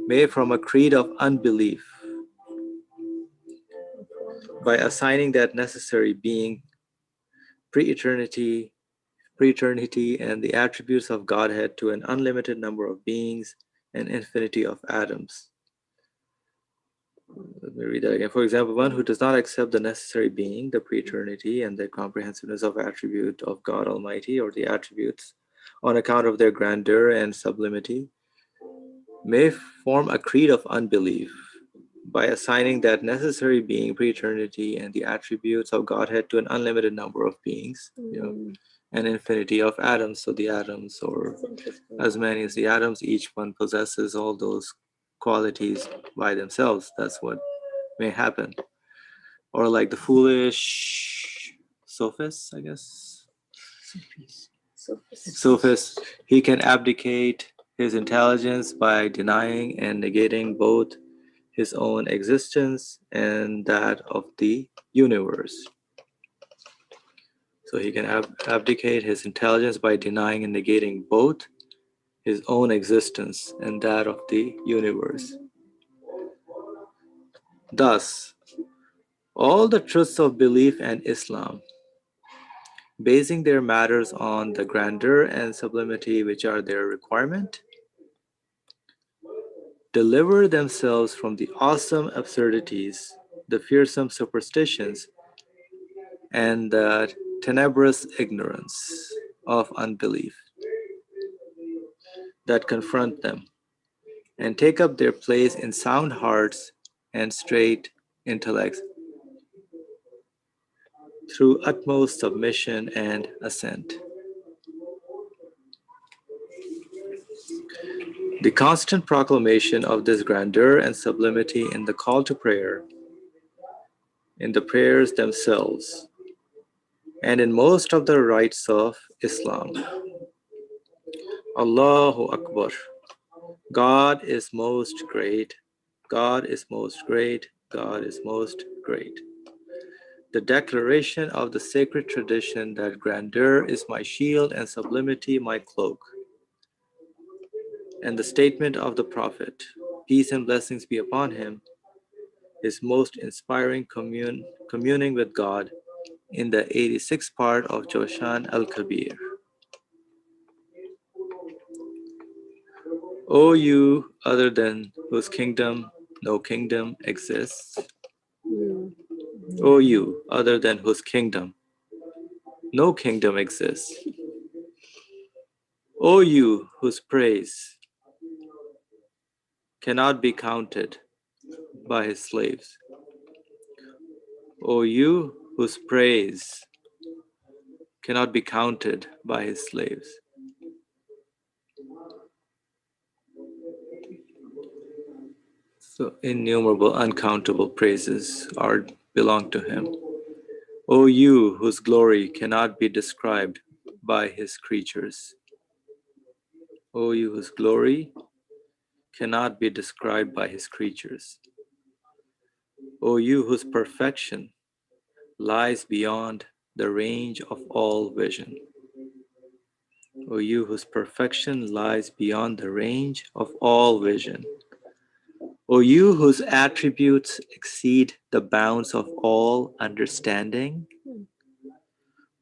may from a creed of unbelief, by assigning that necessary being, pre-eternity, and the attributes of Godhead to an unlimited number of beings and infinity of atoms. Let me read that again. For example, one who does not accept the necessary being, the pre-eternity, and the comprehensiveness of attribute of God Almighty, or the attributes, on account of their grandeur and sublimity, may form a creed of unbelief by assigning that necessary being, pre-eternity, and the attributes of Godhead to an unlimited number of beings, and infinity of atoms. So the atoms, or as many as the atoms, each one possesses all those qualities by themselves. That's what may happen. Or like the foolish sophist, I guess. Sophist, he can abdicate his intelligence by denying and negating both his own existence and that of the universe. So he can abdicate his intelligence by denying and negating both his own existence and that of the universe. Thus, all the truths of belief and Islam, basing their matters on the grandeur and sublimity which are their requirement, deliver themselves from the awesome absurdities, the fearsome superstitions, and the tenebrous ignorance of unbelief that confront them, and take up their place in sound hearts and straight intellects through utmost submission and assent. The constant proclamation of this grandeur and sublimity in the call to prayer, in the prayers themselves, and in most of the rites of Islam Allahu Akbar. God is most great. God is most great. God is most great. The declaration of the sacred tradition that grandeur is my shield and sublimity my cloak, and the statement of the Prophet, peace and blessings be upon him, is most inspiring communing with God in the 86th part of Joshan al-Kabir. O you other than whose kingdom no kingdom exists, O you other than whose kingdom no kingdom exists, O you whose praise cannot be counted by his slaves, O you whose praise cannot be counted by his slaves. So innumerable, uncountable praises belong to him. O you whose glory cannot be described by his creatures. O you whose glory cannot be described by his creatures. O you whose perfection lies beyond the range of all vision. O you whose perfection lies beyond the range of all vision. O you whose attributes exceed the bounds of all understanding.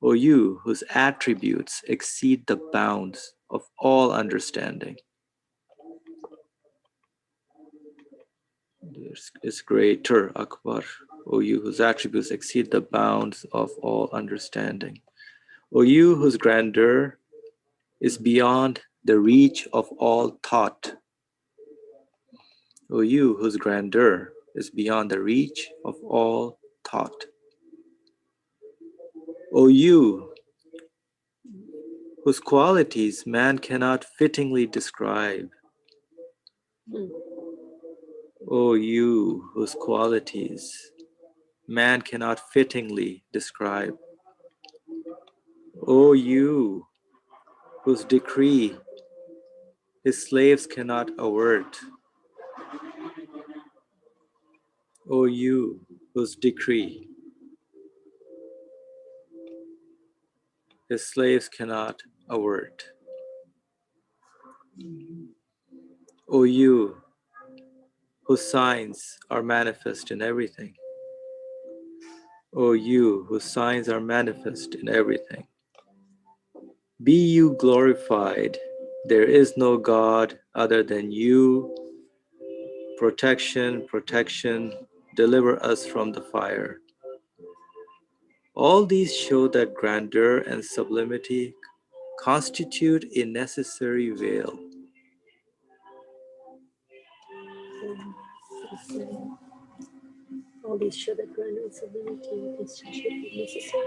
O you whose attributes exceed the bounds of all understanding. This is greater, Akbar. O you whose attributes exceed the bounds of all understanding. O you whose grandeur is beyond the reach of all thought. O you whose grandeur is beyond the reach of all thought. O you whose qualities man cannot fittingly describe. O you whose qualities man cannot fittingly describe. O you whose decree his slaves cannot avert. O you whose decree his slaves cannot avert. O you whose signs are manifest in everything. O you whose signs are manifest in everything. Be you glorified. There is no God other than you. Protection, protection, deliver us from the fire. All these show that grandeur and sublimity constitute a necessary veil. All these show that grandeur and sublimity constitute a necessary.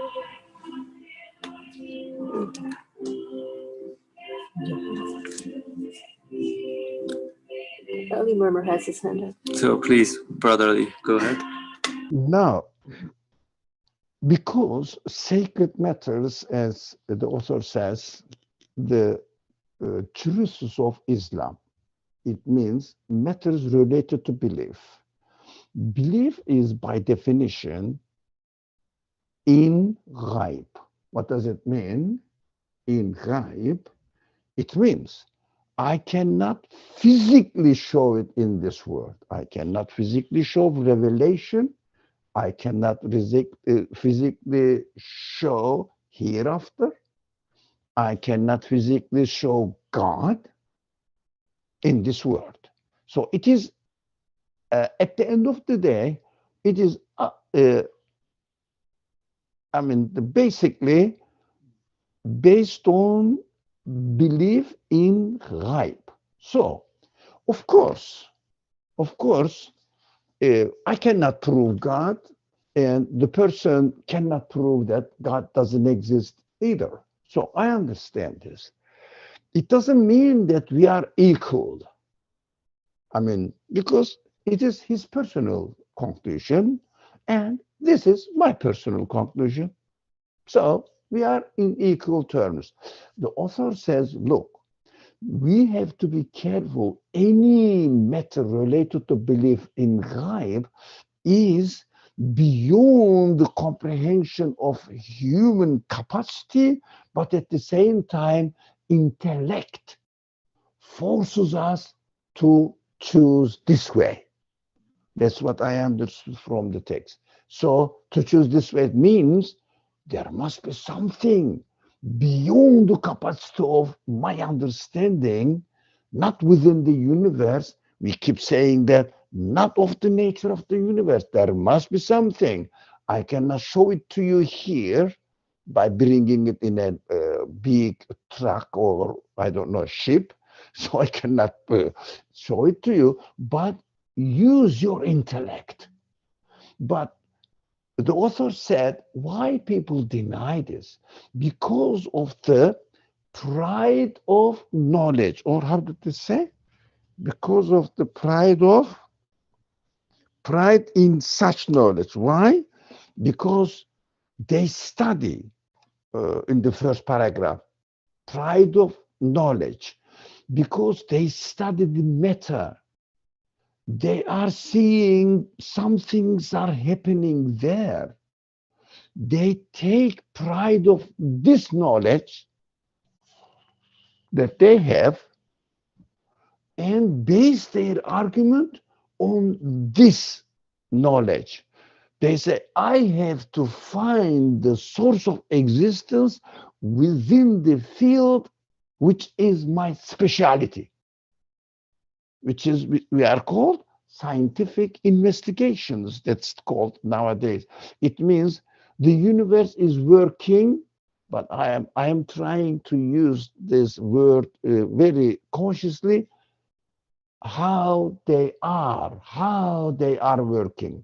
Ali Murmur has his hand up. So please, brotherly, go ahead. Now, because sacred matters, as the author says, the truths of Islam, it means matters related to belief. Belief is by definition in ghaib. What does it mean? In ghaib, it means I cannot physically show it in this world. I cannot physically show revelation. I cannot physically show hereafter. I cannot physically show God in this world. So it is, at the end of the day, it is, basically based on belief in ghaib. So, of course, I cannot prove God, and the person cannot prove that God doesn't exist either. So I understand this. It doesn't mean that we are equal. Because it is his personal conclusion, and this is my personal conclusion. So we are in equal terms. The author says, look, we have to be careful. Any matter related to belief in ghaib is beyond the comprehension of human capacity, but at the same time, intellect forces us to choose this way. That's what I understood from the text. So to choose this way means there must be something beyond the capacity of my understanding, not within the universe. We keep saying that not of the nature of the universe. There must be something. I cannot show it to you here by bringing it in a big truck or I don't know ship. So I cannot show it to you, but use your intellect. But the author said why people deny this because of the pride of knowledge, or how did they say? Because of the pride in such knowledge. Why? Because they study in the first paragraph, pride of knowledge, because they study the matter. They are seeing some things are happening there. They take pride of this knowledge that they have and base their argument on this knowledge. They say, I have to find the source of existence within the field which is my specialty, which is we are called scientific investigations. That's called nowadays. It means the universe is working, but I am trying to use this word very consciously. How they are working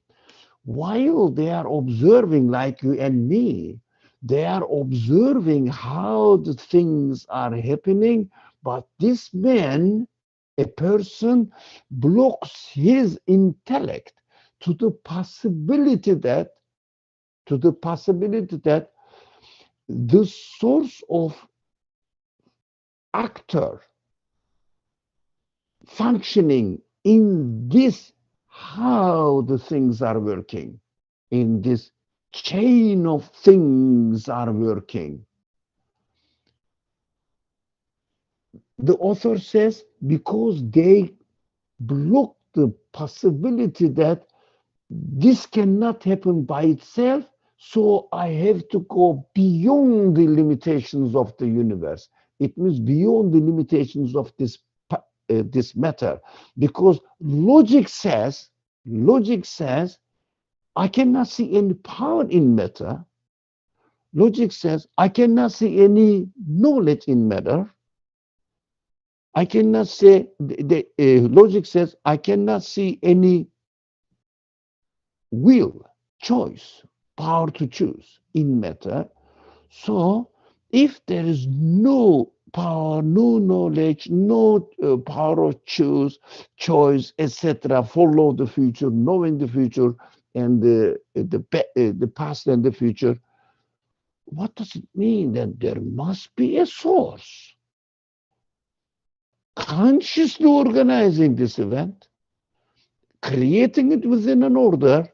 while they are observing, like you and me, they are observing how the things are happening, but this man, a person, blocks his intellect to the possibility that the source of actor functioning in this, how the things are working in this chain of things are working. The author says because they block the possibility that this cannot happen by itself, so I have to go beyond the limitations of the universe. It means beyond the limitations of this matter, because logic says I cannot see any power in matter. Logic says I cannot see any knowledge in matter. I cannot say, logic says I cannot see any will, choice, power to choose in matter. So if there is no power, no knowledge, no power of choice, etc., follow the future, knowing the future and the past and the future, what does it mean? That there must be a source consciously organizing this event, creating it within an order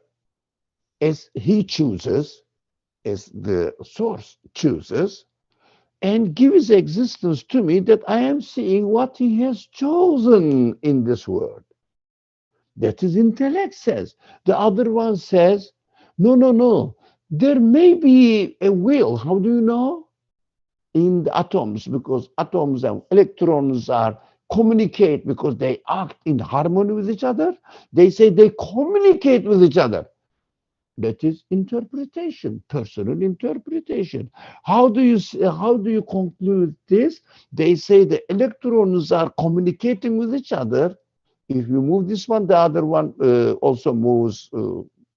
as he chooses, as the source chooses, and gives existence to me that I am seeing what he has chosen in this world. That is intellect says. The other one says, no, no, no. There may be a will. How do you know? In the atoms, because atoms and electrons are communicate because they act in harmony with each other. They say they communicate with each other. That is interpretation, personal interpretation. How do you conclude this? They say the electrons are communicating with each other. If you move this one, the other one also moves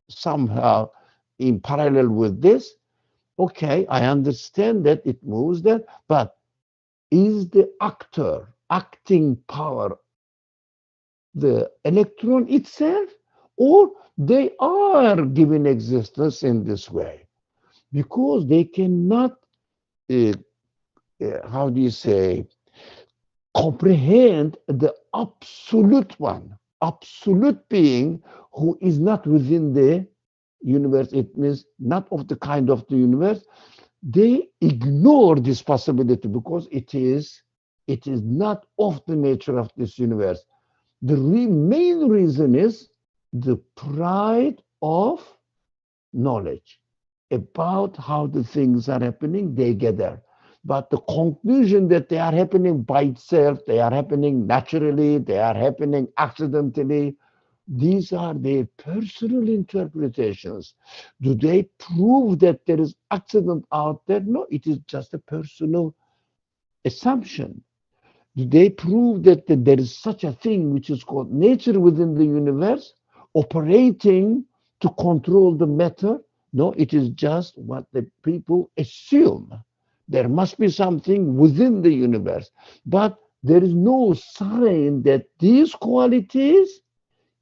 somehow in parallel with this. Okay, I understand that it moves that, but is the actor acting power the electron itself, or they are given existence in this way? Because they cannot, how do you say, comprehend the absolute one, absolute being who is not within the universe. It means not of the kind of the universe. They ignore this possibility because it is not of the nature of this universe. The main reason is the pride of knowledge about how the things are happening. They get there. But the conclusion that they are happening by itself, they are happening naturally, they are happening accidentally, these are their personal interpretations. Do they prove that there is accident out there? No, it is just a personal assumption. Do they prove that there is such a thing which is called nature within the universe operating to control the matter? No, it is just what the people assume. There must be something within the universe, but there is no sign that these qualities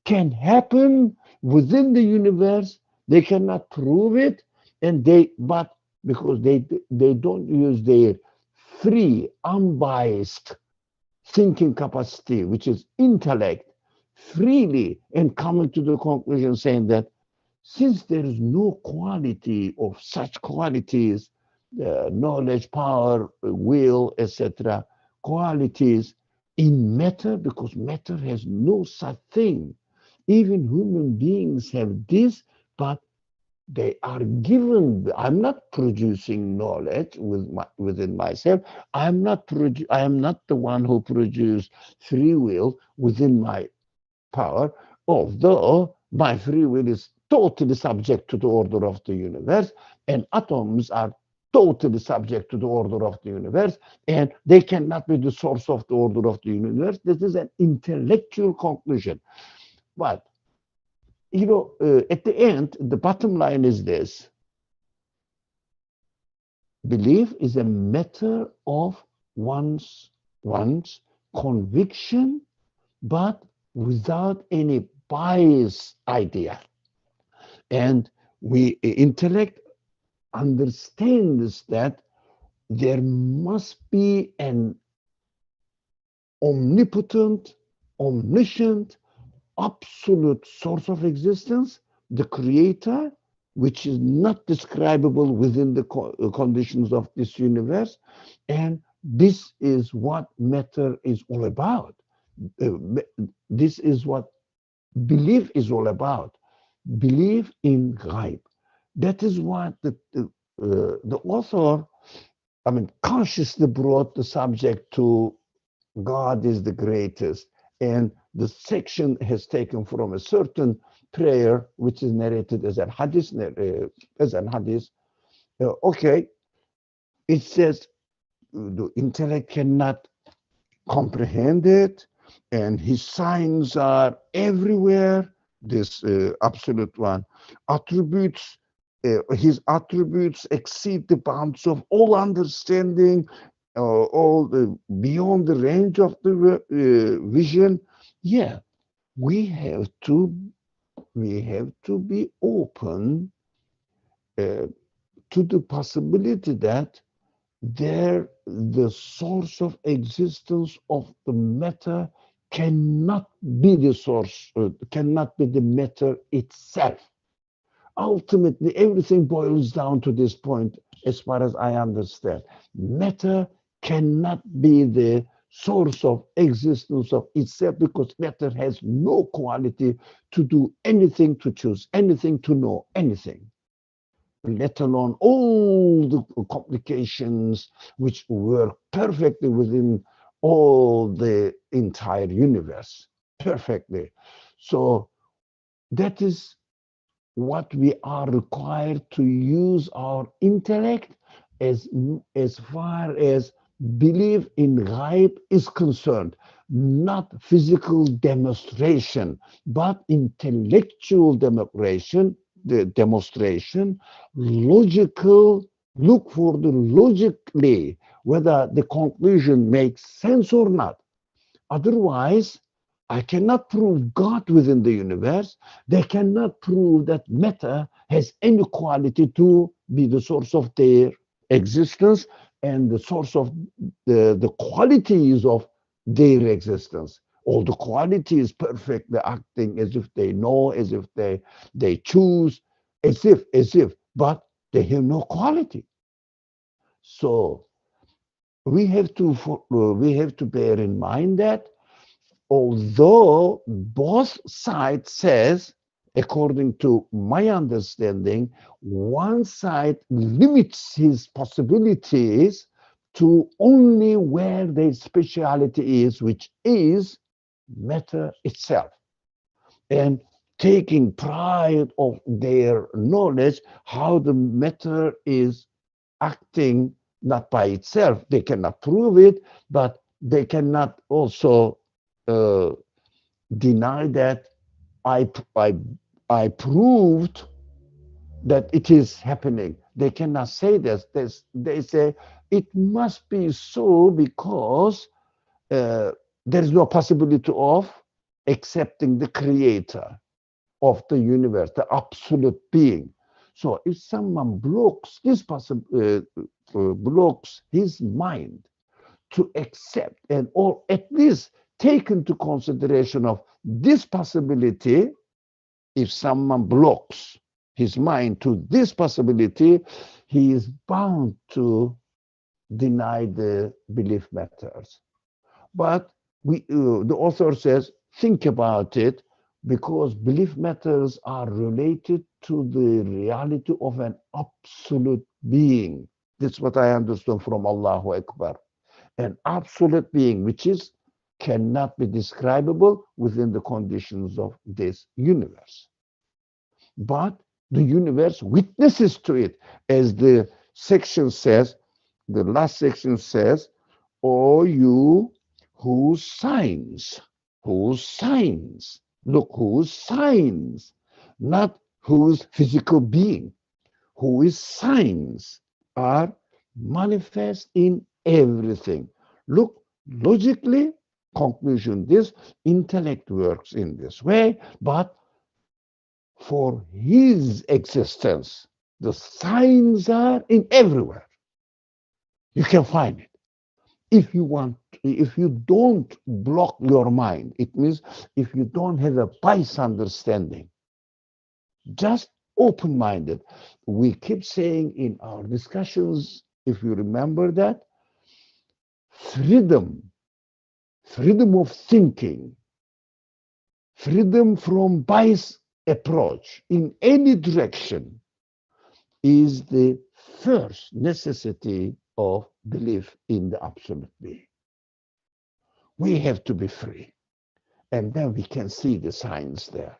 can happen within the universe. They cannot prove it, but because they don't use their free, unbiased thinking capacity, which is intellect, freely and coming to the conclusion saying that since there is no quality of such qualities, knowledge, power, will, etc., qualities in matter, because matter has no such thing. Even human beings have this, but they are given. I'm not producing knowledge within myself. I am not the one who produces free will within my power, although my free will is totally subject to the order of the universe, and atoms are totally subject to the order of the universe, and they cannot be the source of the order of the universe. This is an intellectual conclusion. But at the end, the bottom line is this: belief is a matter of one's conviction, but without any bias idea. And intellect understands that there must be an omnipotent, omniscient, absolute source of existence, the creator, which is not describable within the conditions of this universe. And this is what matter is all about. This is what belief is all about. Belief in ghaib. That is what the author, consciously brought the subject to God is the greatest. And the section has taken from a certain prayer, which is narrated as a hadith. Okay, it says the intellect cannot comprehend it, and his signs are everywhere. This absolute one attributes. His attributes exceed the bounds of all understanding, all beyond the range of the vision. Yeah, we have to be open to the possibility that the source of existence of the matter cannot be the source, cannot be the matter itself. Ultimately, everything boils down to this point, as far as I understand. Matter cannot be the source of existence of itself, because matter has no quality to do anything, to choose anything, to know anything, let alone all the complications which work perfectly within all the entire universe, perfectly. So that is what we are required to use our intellect as far as belief in ghaib is concerned. Not physical demonstration, but intellectual demonstration, logical, look for the logically whether the conclusion makes sense or not. Otherwise, I cannot prove God within the universe. They cannot prove that matter has any quality to be the source of their existence and the source of the qualities of their existence. All the qualities perfectly acting as if they know, as if they choose, as if, but they have no quality. So we have to bear in mind that although both sides says, according to my understanding, one side limits his possibilities to only where their speciality is, which is matter itself, and taking pride of their knowledge how the matter is acting not by itself. They cannot prove it, but they cannot also uh, deny that I, I, I proved that it is happening. They cannot say this. They say it must be so because uh, there is no possibility of accepting the creator of the universe, the absolute being. So if someone blocks this blocks his mind to accept and or at least take into consideration of this possibility, if someone blocks his mind to this possibility, he is bound to deny the belief matters. But the author says, think about it, because belief matters are related to the reality of an absolute being. That's what I understand from Allahu Akbar. An absolute being, which is cannot be describable within the conditions of this universe. But the universe witnesses to it, as the section says, the last section says, or you whose signs, look, whose signs, not whose physical being, whose signs are manifest in everything. Look, logically, conclusion, this intellect works in this way, but for his existence, the signs are in everywhere. You can find it. If you want, if you don't block your mind, it means if you don't have a bias understanding, just open-minded. We keep saying in our discussions, if you remember that, freedom, freedom of thinking, freedom from bias approach in any direction is the first necessity of belief in the absolute being. We have to be free, and then we can see the signs there.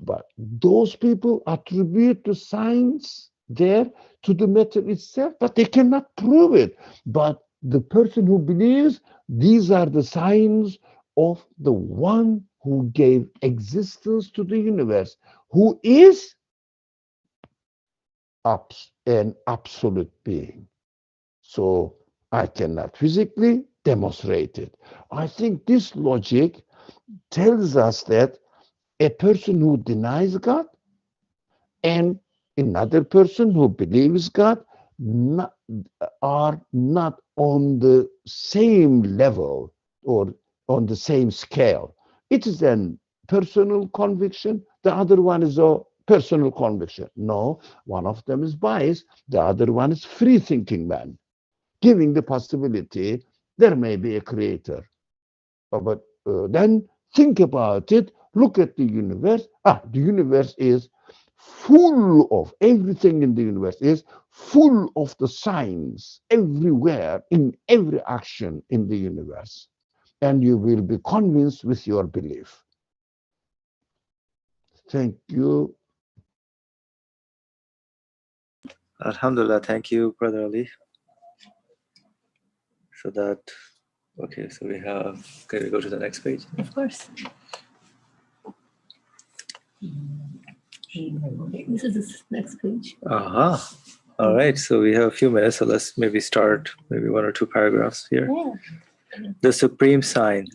But those people attribute the signs there to the matter itself, but they cannot prove it. But the person who believes these are the signs of the one who gave existence to the universe, who is an absolute being. So I cannot physically demonstrate it. I think this logic tells us that a person who denies God and another person who believes God not, are not on the same level or on the same scale. It is a personal conviction, the other one is a personal conviction. No, one of them is biased, the other one is free thinking man, giving the possibility there may be a creator. But then think about it, look at the universe. The universe is full of everything in the universe is full of the signs everywhere in every action in the universe. And you will be convinced with your belief. Thank you. Alhamdulillah, thank you, Brother Ali. So that, okay, so we have, can we go to the next page? Of course. This is the next page. Uh-huh. All right, so we have a few minutes, so let's maybe start maybe one or two paragraphs here. Yeah. The supreme sign,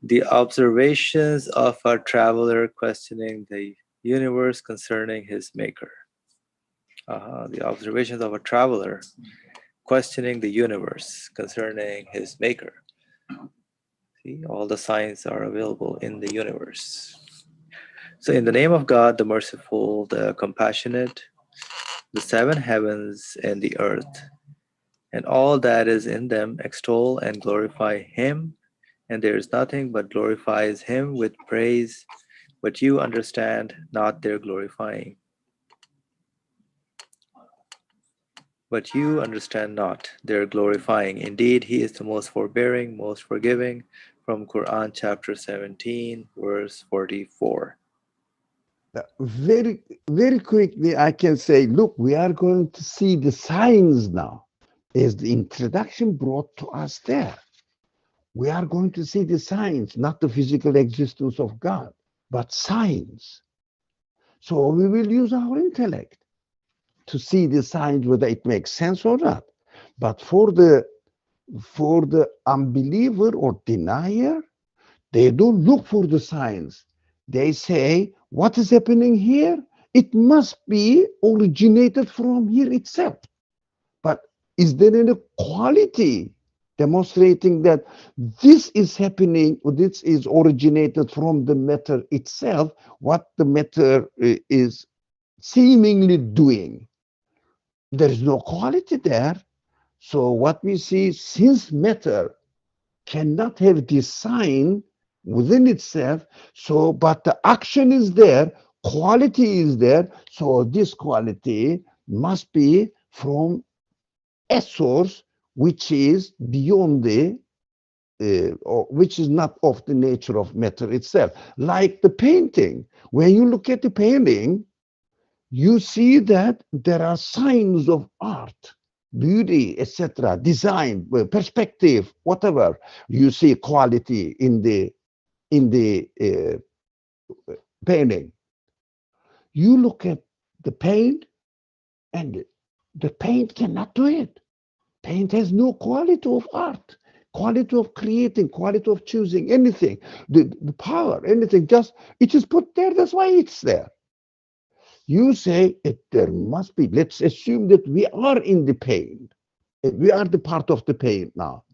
the observations of a traveler questioning the universe concerning his maker. The observations of a traveler questioning the universe concerning his maker. See, all the signs are available in the universe. So, in the name of God, the merciful, the compassionate, the seven heavens and the earth, and all that is in them, extol and glorify Him, and there is nothing but glorifies Him with praise, but you understand not their glorifying. But you understand not their glorifying. Indeed, He is the most forbearing, most forgiving. From Quran chapter 17, verse 44. Very, very quickly, I can say, look, we are going to see the signs now. As the introduction brought to us there, we are going to see the signs, not the physical existence of God, but signs. So we will use our intellect to see the signs, whether it makes sense or not. But for the unbeliever or denier, they don't look for the signs. They say, what is happening here? It must be originated from here itself. But is there any quality demonstrating that this is happening, or this is originated from the matter itself, what the matter is seemingly doing? There is no quality there. So what we see, since matter cannot have design within itself, so but the action is there, quality is there, so this quality must be from a source which is beyond the or which is not of the nature of matter itself. Like the painting, when you look at the painting, you see that there are signs of art, beauty, etc., design, perspective, whatever. You see quality in the painting. You look at the paint, and the paint cannot do it. Paint has no quality of art, quality of creating, quality of choosing anything, the power, anything. Just it is put there. That's why it's there. You say there must be. Let's assume that we are in the pain. We are the part of the pain now.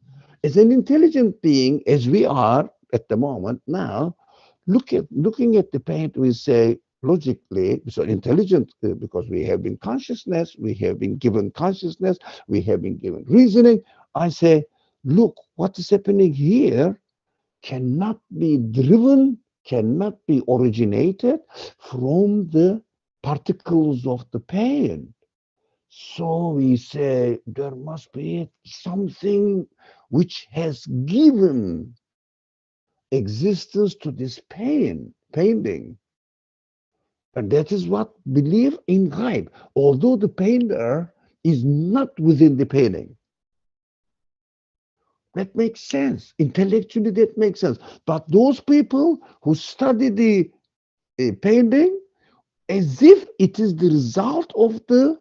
As an intelligent being, as we are at the moment now, looking at the pain, we say logically, so intelligent because we have been consciousness, we have been given consciousness, we have been given reasoning. I say, look, what is happening here cannot be driven, cannot be originated from the particles of the pain. So we say there must be something which has given existence to this painting. And that is what belief in ghaib, although the painter is not within the painting. That makes sense. Intellectually, that makes sense. But those people who study the painting as if it is the result of the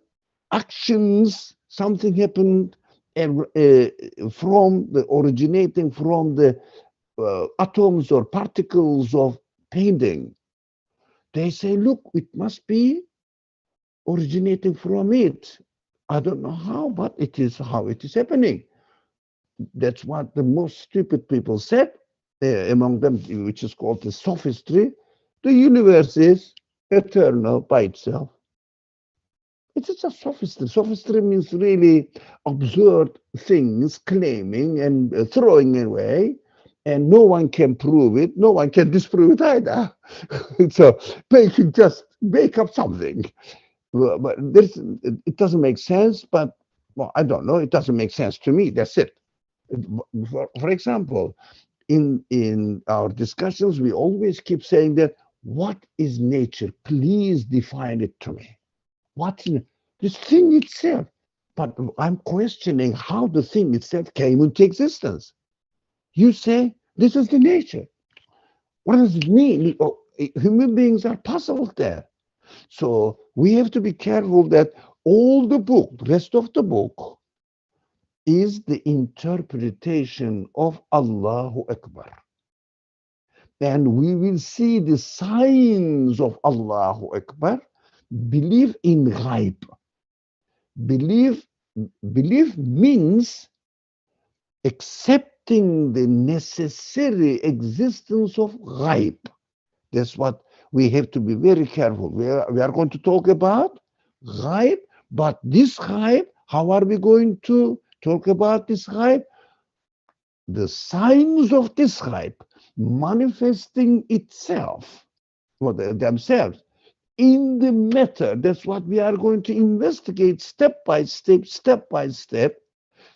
actions, something happened from the originating from the atoms or particles of painting. They say, look, it must be originating from it. I don't know how, but it is how it is happening. That's what the most stupid people said, among them, which is called the sophistry. The universe is eternal by itself. It's just sophistry. Sophistry means really absurd things, claiming and throwing away, and no one can prove it. No one can disprove it either. So they can just make up something. But it doesn't make sense. But well, I don't know. It doesn't make sense to me. That's it. For example, in our discussions, we always keep saying that what is nature? Please define it to me. What's this thing itself? But I'm questioning how the thing itself came into existence. You say this is the nature. What does it mean? Oh, human beings are puzzled there. So we have to be careful that all the book, the rest of the book, is the interpretation of Allahu Akbar. And we will see the signs of Allahu Akbar. Believe in ghaib. Believe belief means accept accepting the necessary existence of ghaib. That's what we have to be very careful. We are going to talk about ghaib, but this ghaib, how are we going to talk about this ghaib? The signs of this ghaib manifesting itself, themselves, in the matter. That's what we are going to investigate step by step,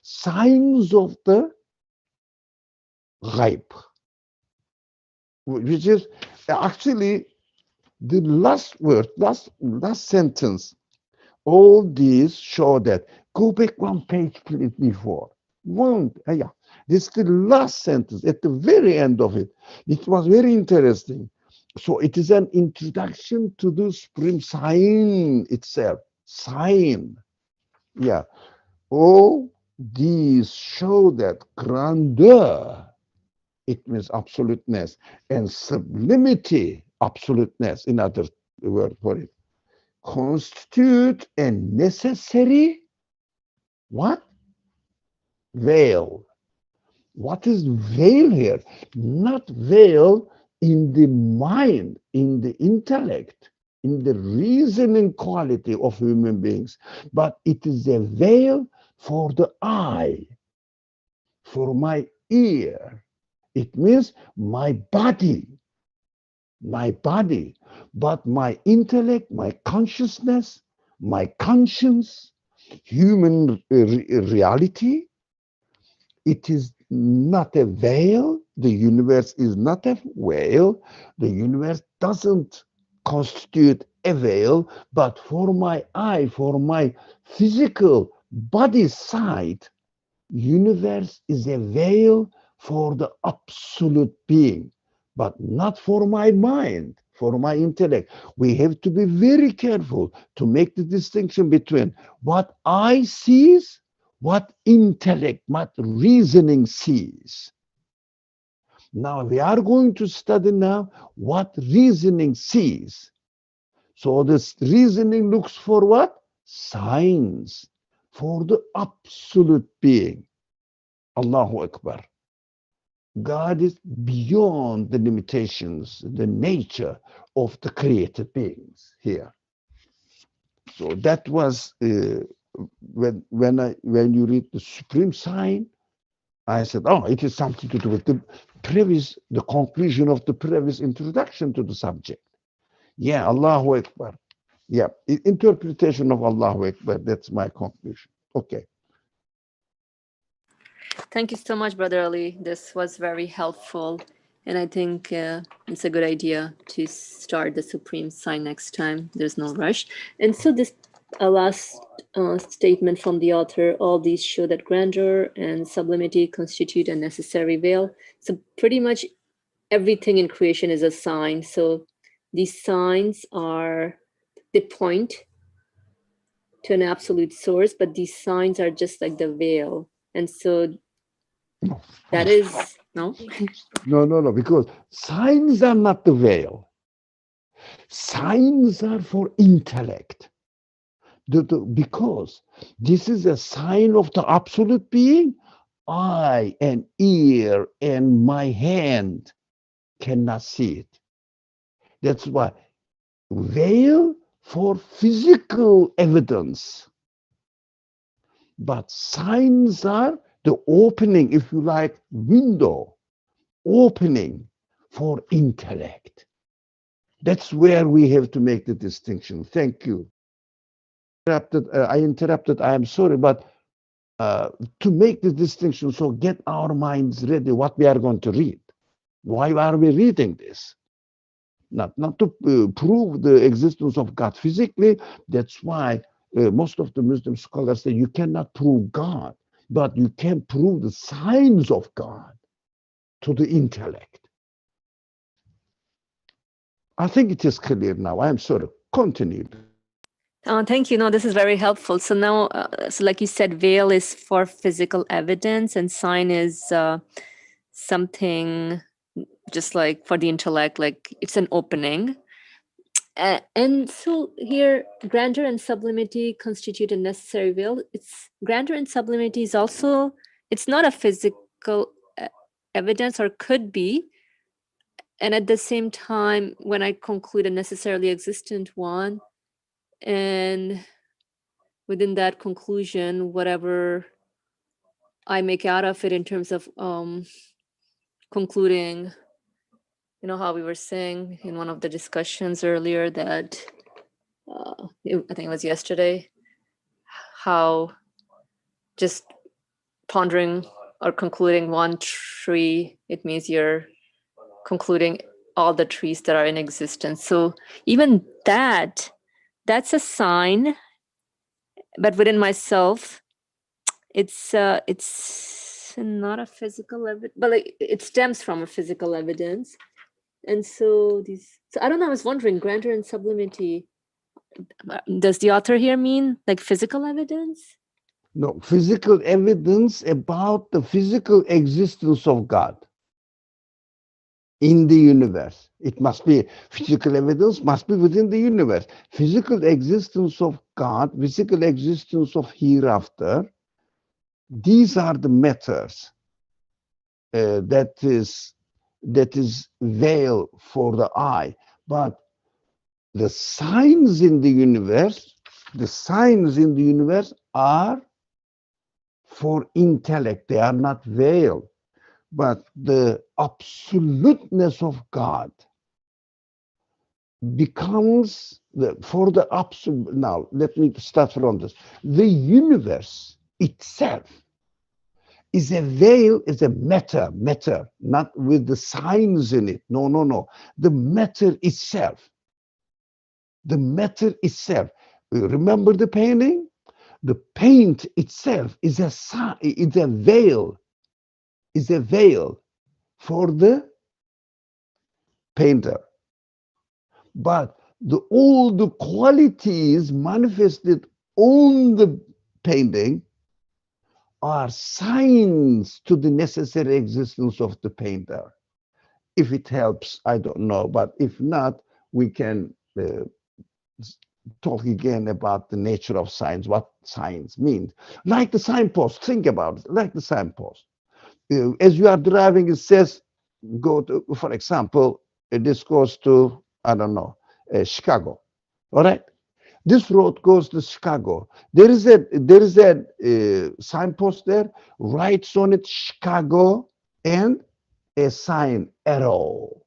signs of the ghaib, which is actually the last word, last sentence. All these show that. Go back one page, please, before. Yeah. This is the last sentence at the very end of it. It was very interesting. So it is an introduction to the supreme sign itself. Sign. Yeah. All these show that grandeur, it means absoluteness, and sublimity, absoluteness, in other word for it, constitute a necessary what? Veil. What is veil here? Not veil in the mind, in the intellect, in the reasoning quality of human beings, but it is a veil for the eye, for my ear. It means my body, but my intellect, my consciousness, my conscience, human reality, it is not a veil. The universe is not a veil. The universe doesn't constitute a veil, but for my eye, for my physical body side, universe is a veil for the absolute being, but not for my mind, for my intellect. We have to be very careful to make the distinction between what I sees, what intellect, what reasoning sees. Now we are going to study now what reasoning sees. So this reasoning looks for what? Signs for the absolute being. Allahu Akbar. God is beyond the limitations, the nature of the created beings here. So that was when you read the supreme sign, I said, oh, it is something to do with the conclusion of the previous introduction to the subject. Yeah, Allahu Akbar. Yeah, interpretation of Allahu Akbar. That's my conclusion. Okay. Thank you so much, Brother Ali. This was very helpful. And I think it's a good idea to start the supreme sign next time. There's no rush. And so this last statement from the author, all these show that grandeur and sublimity constitute a necessary veil. So pretty much everything in creation is a sign. So these signs are, they point to an absolute source, but these signs are just like the veil. And so that is, no? No, because signs are not the veil. Signs are for intellect. Because this is a sign of the absolute being, eye and ear and my hand cannot see it. That's why veil for physical evidence. But signs are the opening, if you like, window, opening for intellect. That's where we have to make the distinction. Thank you. I interrupted. I am sorry, but to make the distinction, so get our minds ready what we are going to read. Why are we reading this? Not to prove the existence of God physically. That's why most of the Muslim scholars say you cannot prove God, but you can prove the signs of God to the intellect. I think it is clear now. I am sorry. Continue. Thank you. No, this is very helpful. So now, so like you said, veil is for physical evidence and sign is something just like for the intellect, like it's an opening. And so here, grandeur and sublimity constitute a necessary veil. It's grandeur and sublimity is also, it's not a physical evidence or could be. And at the same time, when I conclude a necessarily existent one, and within that conclusion, whatever I make out of it in terms of concluding, how we were saying in one of the discussions earlier that I think it was yesterday, how just pondering or concluding one tree, it means you're concluding all the trees that are in existence. So even that's a sign, but within myself, it's not a physical evidence, but like it stems from a physical evidence. And so I don't know, I was wondering, grandeur and sublimity, does the author here mean like physical evidence? No, physical evidence about the physical existence of God in the universe. It must be physical evidence, must be within the universe. Physical existence of God, physical existence of hereafter, these are the matters that is veil for the eye. But the signs in the universe, are for intellect. They are not veiled. But the absoluteness of God becomes for the absolute. Now, let me start from this. The universe itself is a veil, is a matter, not with the signs in it. No. The matter itself. Remember the painting? The paint itself is a veil, for the painter. But all the qualities manifested on the painting are signs to the necessary existence of the painter. If it helps, I don't know. But if not, we can talk again about the nature of signs, what signs mean. Like the signpost, think about it, like the signpost. As you are driving, it says, go to, for example, this goes to, I don't know, Chicago. All right. This road goes to Chicago. There is a signpost there, writes on it Chicago and a sign arrow.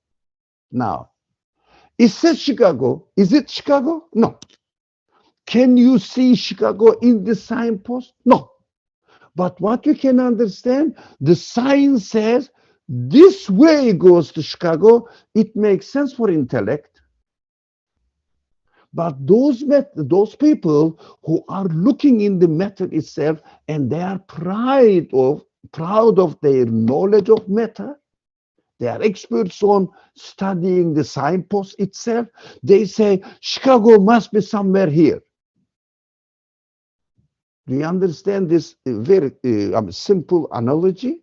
Now, it says Chicago. Is it Chicago? No. Can you see Chicago in the signpost? No. But what you can understand, the sign says this way goes to Chicago. It makes sense for intellect. But those people who are looking in the matter itself, and they are proud of their knowledge of matter, they are experts on studying the signpost itself. They say Chicago must be somewhere here. Do you understand this very simple analogy?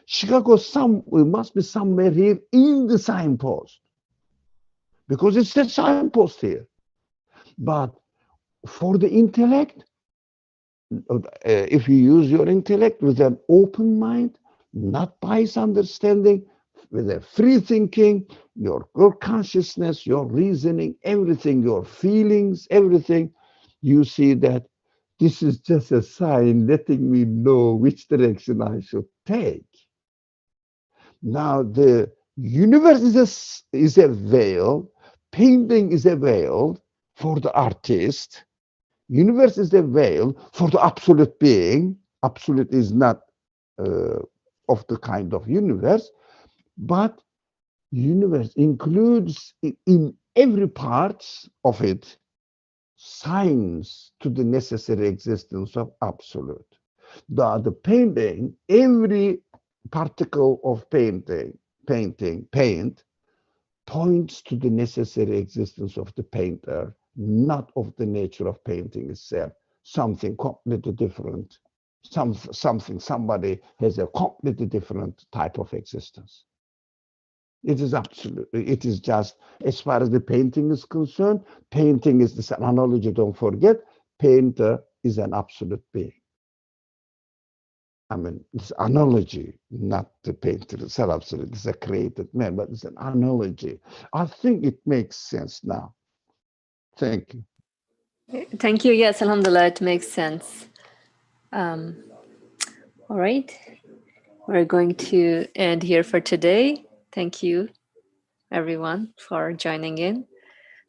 Chicago must be somewhere here in the signpost, because it's the signpost here. But for the intellect, if you use your intellect with an open mind, not biased understanding, with a free thinking, your consciousness, your reasoning, everything, your feelings, everything, you see that this is just a sign letting me know which direction I should take. Now, the universe is a veil, painting is a veil for the artist, universe is a veil for the absolute being. Absolute is not of the kind of universe, but universe includes in every part of it signs to the necessary existence of absolute. The painting, every particle of paint points to the necessary existence of the painter, not of the nature of painting itself. Something completely different. Somebody has a completely different type of existence. It is just, as far as the painting is concerned, painting is the analogy, don't forget, painter is an absolute being. I mean, this analogy, not the painter itself, absolutely, it's a created man, but it's an analogy. I think it makes sense now. Thank you. Thank you. Yes, alhamdulillah, it makes sense. All right. We're going to end here for today. Thank you, everyone, for joining in.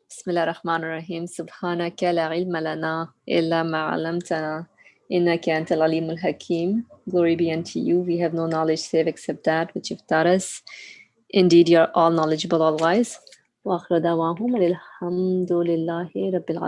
Bismillah ar-Rahman ar-Rahim. Subhanaka la ilma lana illa ma 'allamtana innaka antal alimul hakim. Glory be unto you. We have no knowledge save except that which you've taught us. Indeed, you are all knowledgeable, all wise. Wa akhiru da'wahum alhamdulillahi rabbil alamin.